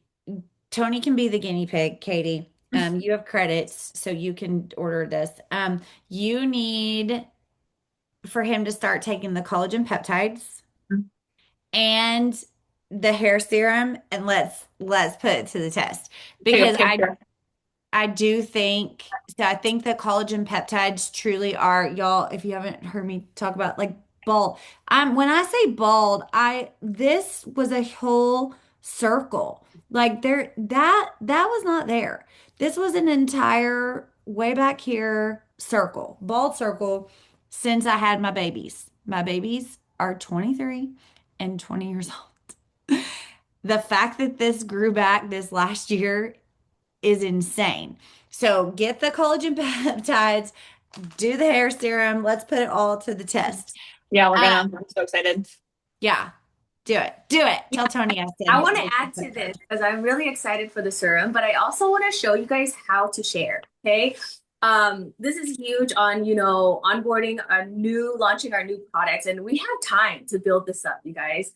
Tony can be the guinea pig, Katie. You have credits, so you can order this. You need for him to start taking the collagen peptides and the hair serum, and let's put it to the test because I do think so. I think the collagen peptides truly are, y'all. If you haven't heard me talk about like bald, when I say bald, this was a whole circle. Like that was not there. This was an entire way back here circle, bald circle since I had my babies. My babies are 23 and 20 years old. The fact that this grew back this last year is insane. So get the collagen peptides, do the hair serum. Let's put it all to the test. Yeah, we're gonna. I'm so excited. Yeah. Do it. Do it. Tell Tony I said I it. want to add to this because I'm really excited for the serum, but I also want to show you guys how to share. Okay. This is huge on, onboarding launching our new products, and we have time to build this up, you guys.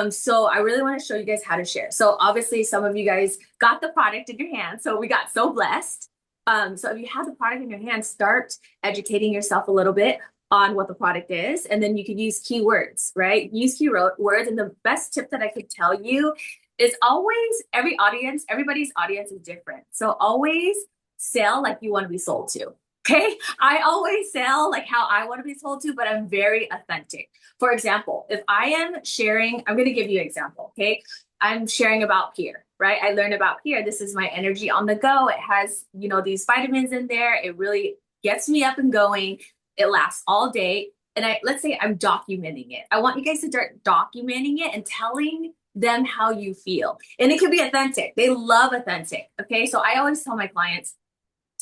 So I really want to show you guys how to share. So obviously some of you guys got the product in your hands, so we got so blessed. So if you have the product in your hands, start educating yourself a little bit on what the product is, and then you could use keywords, right? Use keywords, and the best tip that I could tell you is always everybody's audience is different. So always sell like you want to be sold to. Okay. I always sell like how I want to be sold to, but I'm very authentic. For example, if I am sharing, I'm going to give you an example. Okay. I'm sharing about Peer, right? I learned about Peer. This is my energy on the go. It has, these vitamins in there. It really gets me up and going. It lasts all day. And let's say I'm documenting it. I want you guys to start documenting it and telling them how you feel. And it could be authentic. They love authentic. Okay. So I always tell my clients,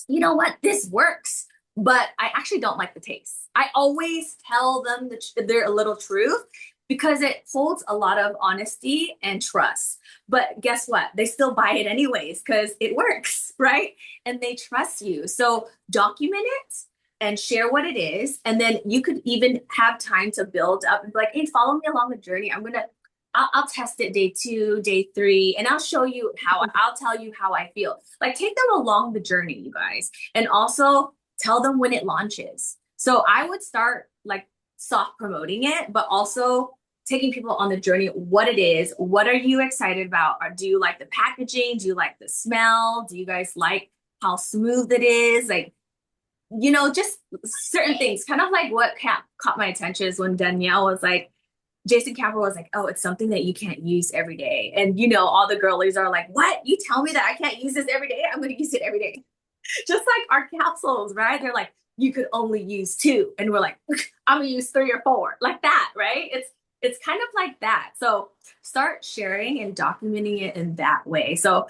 you know what, this works, but I actually don't like the taste. I always tell them their little truth because it holds a lot of honesty and trust. But guess what? They still buy it anyways because it works, right? And they trust you. So document it and share what it is. And then you could even have time to build up and be like, hey, follow me along the journey. I'll test it day 2, day 3, and I'll tell you how I feel. Like, take them along the journey, you guys, and also tell them when it launches. So I would start like soft promoting it, but also taking people on the journey, what it is, what are you excited about? Or do you like the packaging? Do you like the smell? Do you guys like how smooth it is? Like, just certain things, kind of like what caught my attention is when Danielle was like, Jason Capper was like, oh, it's something that you can't use every day. And, all the girlies are like, what? You tell me that I can't use this every day? I'm going to use it every day. Just like our capsules, right? They're like, you could only use 2. And we're like, I'm going to use 3 or 4, like that, right? It's kind of like that. So start sharing and documenting it in that way. So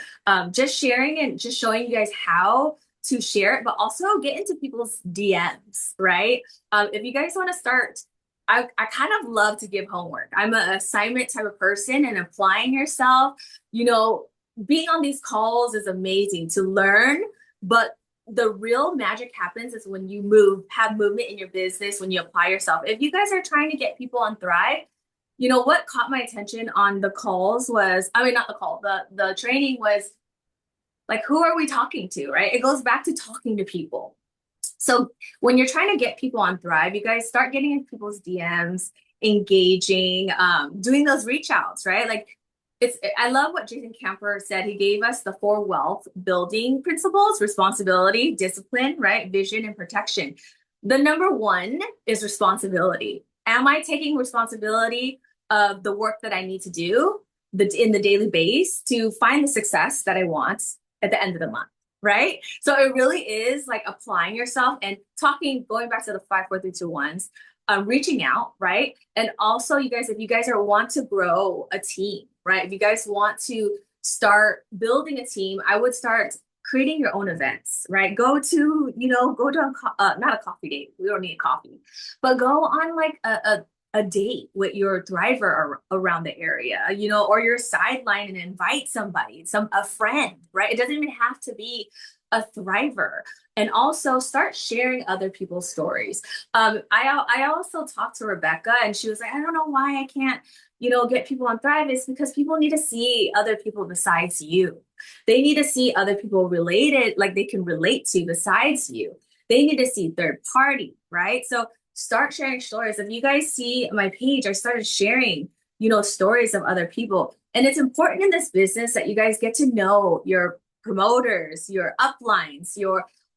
just sharing and just showing you guys how to share it, but also get into people's DMs, right? If you guys want to start, I kind of love to give homework. I'm an assignment type of person, and applying yourself, being on these calls is amazing to learn, but the real magic happens is when you have movement in your business, when you apply yourself. If you guys are trying to get people on Thrive, what caught my attention on the calls was, not the call, the training was like, who are we talking to, right? It goes back to talking to people. So when you're trying to get people on Thrive, you guys start getting in people's DMs, engaging, doing those reach outs, right? Like I love what Jason Camper said. He gave us the 4 wealth building principles: responsibility, discipline, right? Vision, and protection. The number 1 is responsibility. Am I taking responsibility of the work that I need to do in the daily base to find the success that I want at the end of the month? Right? So it really is like applying yourself and going back to the 5, 4, 3, 2, 1s, reaching out, right? And also, you guys, if you guys want to grow a team, right? If you guys want to start building a team, I would start creating your own events, right? Go to not a coffee date. We don't need coffee, but go on like a date with your Thriver around the area, or your sideline, and invite somebody, a friend, right? It doesn't even have to be a Thriver. And also start sharing other people's stories. I also talked to Rebecca, and she was like, I don't know why I can't, get people on Thrive. It's because people need to see other people besides you. They need to see other people related, like they can relate to besides you. They need to see third party, right? So start sharing stories. If you guys see my page, I started sharing, stories of other people. And it's important in this business that you guys get to know your promoters, your uplines,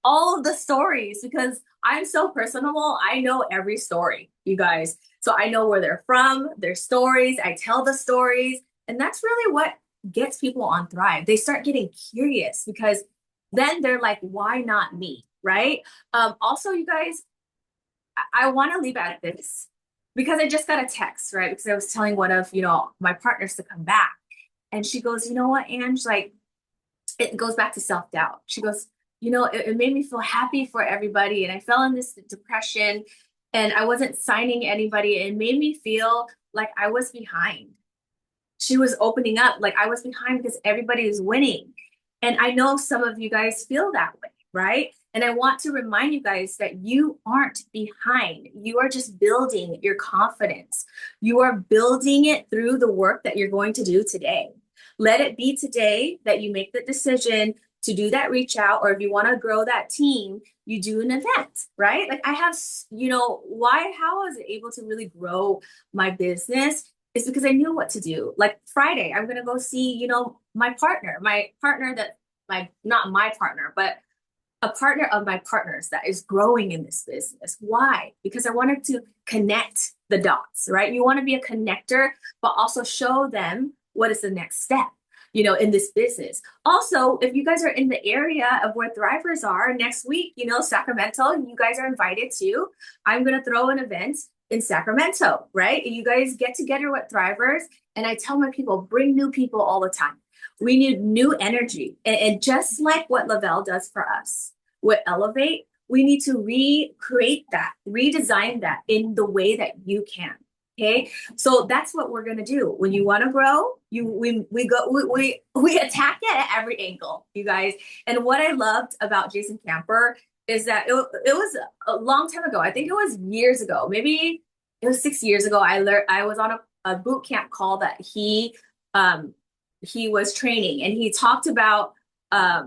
all of the stories, because I'm so personable. I know every story, you guys. So I know where they're from, their stories. I tell the stories. And that's really what gets people on Thrive. They start getting curious because then they're like, why not me? Right? Also, you guys, I want to leave at this because I just got a text, right? Because I was telling one of, my partners to come back. And she goes, you know what, Ange, like, it goes back to self-doubt. She goes, it made me feel happy for everybody. And I fell in this depression and I wasn't signing anybody. It made me feel like I was behind. she was opening up. Like I was behind because everybody is winning. And I know some of you guys feel that way, right? And I want to remind you guys that you aren't behind. You are just building your confidence. You are building it through the work that you're going to do today. Let it be today that you make the decision to do that reach out, or if you want to grow that team, you do an event, right? Like I have, how I was able to really grow my business is because I knew what to do. Like Friday, I'm going to go see, my partner that not my partner, but a partner of my partners that is growing in this business. Why? Because I wanted to connect the dots, right? You want to be a connector, but also show them what is the next step, in this business. Also, if you guys are in the area of where Thrivers are next week, Sacramento, you guys are invited to. I'm going to throw an event in Sacramento, right? You guys get together with Thrivers. And I tell my people, bring new people all the time. We need new energy. And just like what Lavelle does for us with Elevate, we need to recreate that, redesign that in the way that you can. Okay. So that's what we're going to do. When you want to grow, we attack it at every angle, you guys. And what I loved about Jason Camper is that it was a long time ago. I think it was years ago. Maybe it was 6 years ago. I was on a boot camp call that he was training, and he talked about a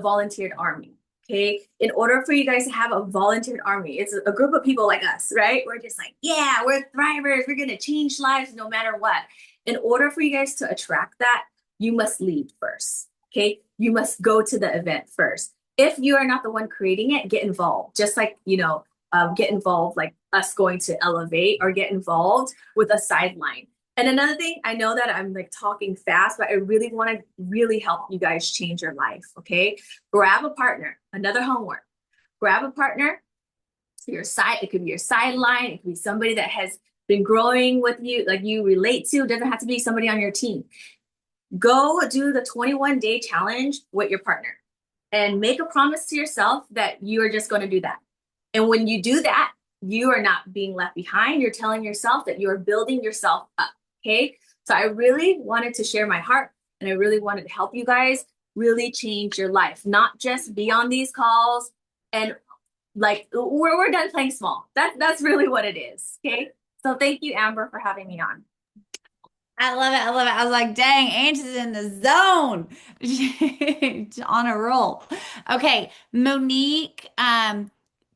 volunteered army. Okay. In order for you guys to have a volunteered army, it's a group of people like us, right? We're just like, yeah, we're Thrivers. We're going to change lives no matter what. In order for you guys to attract that, you must lead first. Okay. You must go to the event first. If you are not the one creating it, get involved. Just like, get involved, like us going to Elevate, or get involved with a sideline. And another thing, I know that I'm like talking fast, but I really want to really help you guys change your life. Okay. Grab a partner. Another homework. Grab a partner to your side. It could be your sideline. It could be somebody that has been growing with you, like you relate to. It doesn't have to be somebody on your team. Go do the 21-day challenge with your partner and make a promise to yourself that you are just going to do that. And when you do that, you are not being left behind. You're telling yourself that you are building yourself up. Okay. So I really wanted to share my heart, and I really wanted to help you guys really change your life, not just be on these calls and like we're done playing small. That's really what it is. Okay. So thank you, Amber, for having me on. I love it. I love it. I was like, dang, Angie's in the zone. On a roll. Okay. Monique,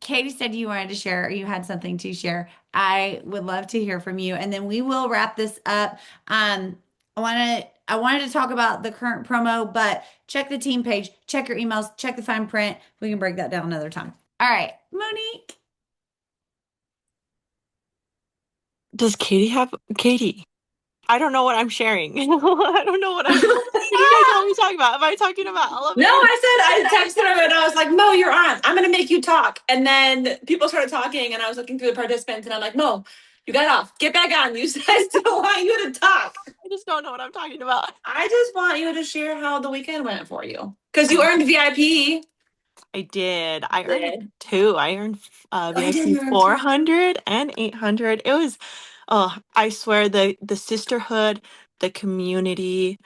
Katie said you wanted to share, you had something to share. I would love to hear from you. And then we will wrap this up. I wanted to talk about the current promo, but check the team page, check your emails, check the fine print. We can break that down another time. All right, Monique. Does Katie have Katie? I don't know what I'm sharing. I don't know what I'm. What are you guys want me to talk about? Am I talking about Elevate? No, I texted her and I was like, Mo, you're on. I'm gonna make you talk. And then people started talking, and I was looking through the participants, and I'm like, Mo, you got off. Get back on. You said I still want you to talk. I just don't know what I'm talking about. I just want you to share how the weekend went for you, because you earned VIP. I did. I earned two. I earned did you VIP earn 400 and 800. It was, oh, I swear, the sisterhood, the community.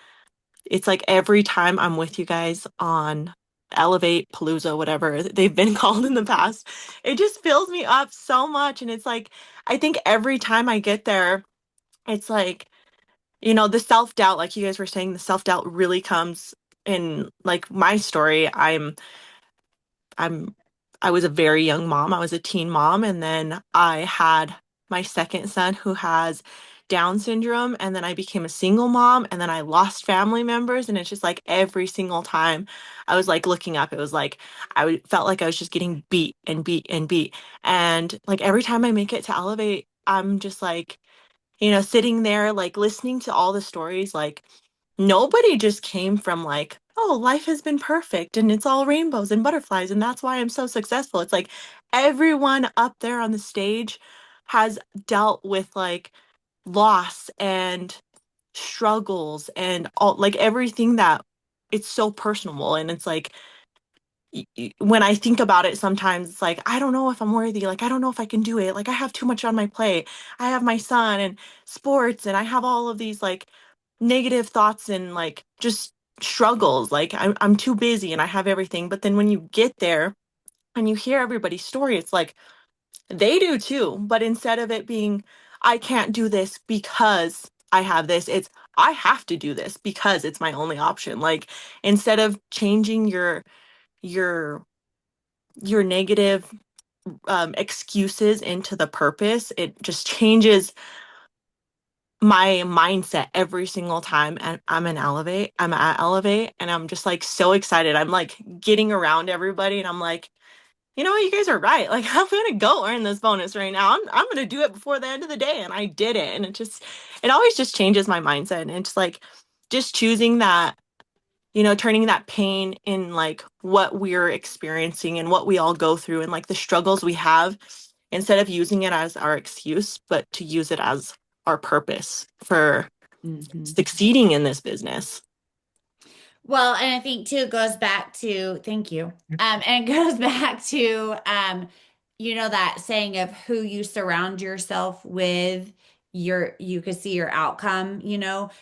It's like every time I'm with you guys on Elevate, Palooza, whatever they've been called in the past, it just fills me up so much. And it's like, I think every time I get there, it's like, the self-doubt, like you guys were saying, the self-doubt really comes in. Like my story, I was a very young mom. I was a teen mom, and then I had my second son who has Down syndrome, and then I became a single mom, and then I lost family members, and it's just like every single time I was like looking up, it was like felt like I was just getting beat and beat and beat. And like every time I make it to Elevate, I'm just like, sitting there like listening to all the stories, like nobody just came from like, oh, life has been perfect and it's all rainbows and butterflies and that's why I'm so successful. It's like everyone up there on the stage has dealt with like loss and struggles and all, like everything that it's so personal. And it's like when I think about it, sometimes it's like, I don't know if I'm worthy. Like, I don't know if I can do it. Like, I have too much on my plate. I have my son and sports, and I have all of these like negative thoughts and like just struggles. Like, I'm too busy and I have everything. But then when you get there and you hear everybody's story, it's like they do too. But instead of it being, I can't do this because I have this, it's I have to do this because it's my only option. Like, instead of changing your your negative excuses into the purpose, it just changes my mindset every single time. And I'm at Elevate, and I'm just like so excited. I'm like getting around everybody, and I'm like, you know what, you guys are right. Like, I'm gonna go earn this bonus right now. I'm gonna do it before the end of the day, and I did it. And it always just changes my mindset. And it's like just choosing that, turning that pain in like what we're experiencing and what we all go through and like the struggles we have, instead of using it as our excuse, but to use it as our purpose for succeeding in this business. Well, and I think too, it goes back to, thank you. And it goes back to, that saying of who you surround yourself with, you could see your outcome,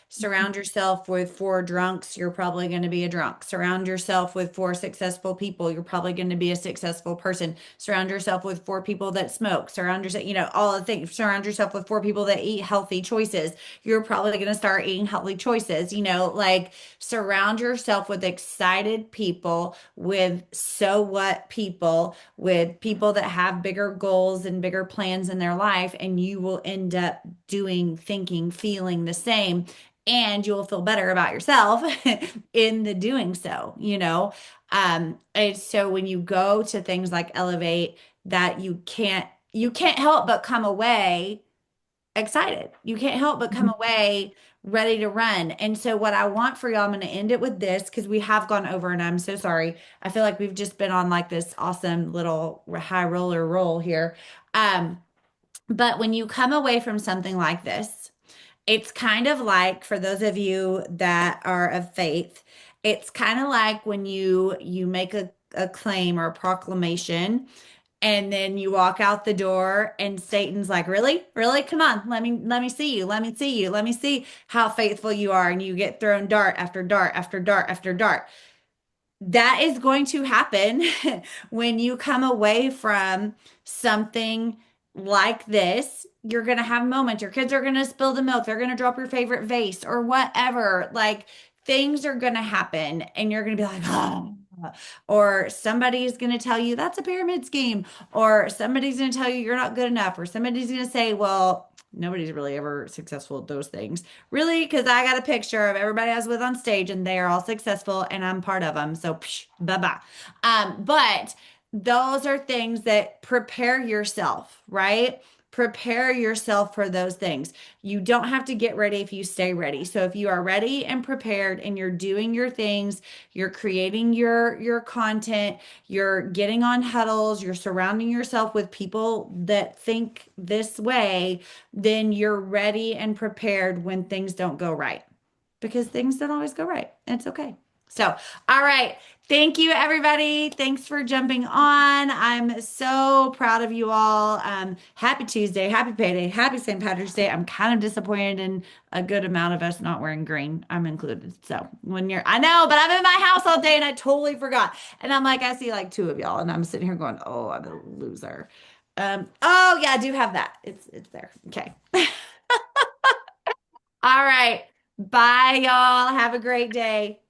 surround yourself with four drunks, you're probably going to be a drunk. Surround yourself with four successful people, you're probably going to be a successful person. Surround yourself with four people that smoke, surround yourself, all the things, surround yourself with four people that eat healthy choices. You're probably going to start eating healthy choices, like surround yourself with excited people, with so what people, with people that have bigger goals and bigger plans in their life, and you will end up doing, thinking, feeling the same. And you'll feel better about yourself in the doing so. So when you go to things like Elevate, that you can't help but come away excited. You can't help but come away ready to run. And so what I want for y'all, I'm going to end it with this because we have gone over and I'm so sorry. I feel like we've just been on like this awesome little high roller roll here. But when you come away from something like this, it's kind of like, for those of you that are of faith, it's kind of like when you make a claim or a proclamation, and then you walk out the door and Satan's like, really? Really? Come on. Let me see you. Let me see you. Let me see how faithful you are. And you get thrown dart after dart after dart after dart. That is going to happen when you come away from something like this. You're going to have moments. Your kids are going to spill the milk. They're going to drop your favorite vase or whatever. Like, things are going to happen and you're going to be like, oh. Or somebody's going to tell you that's a pyramid scheme, or somebody's going to tell you you're not good enough, or somebody's going to say, well, nobody's really ever successful at those things. Really? Because I got a picture of everybody I was with on stage and they are all successful and I'm part of them. So, bye-bye. But those are things that prepare yourself, right? Prepare yourself for those things. You don't have to get ready if you stay ready. So if you are ready and prepared and you're doing your things, you're creating your content, you're getting on huddles, you're surrounding yourself with people that think this way, then you're ready and prepared when things don't go right. Because things don't always go right. It's okay. So, all right. Thank you, everybody. Thanks for jumping on. I'm so proud of you all. Happy Tuesday, happy payday, happy St. Patrick's Day. I'm kind of disappointed in a good amount of us not wearing green. I'm included. So I know, but I'm in my house all day and I totally forgot. And I'm like, I see like two of y'all and I'm sitting here going, oh, I'm a loser. Oh yeah, I do have that. It's there. Okay. All right. Bye, y'all. Have a great day.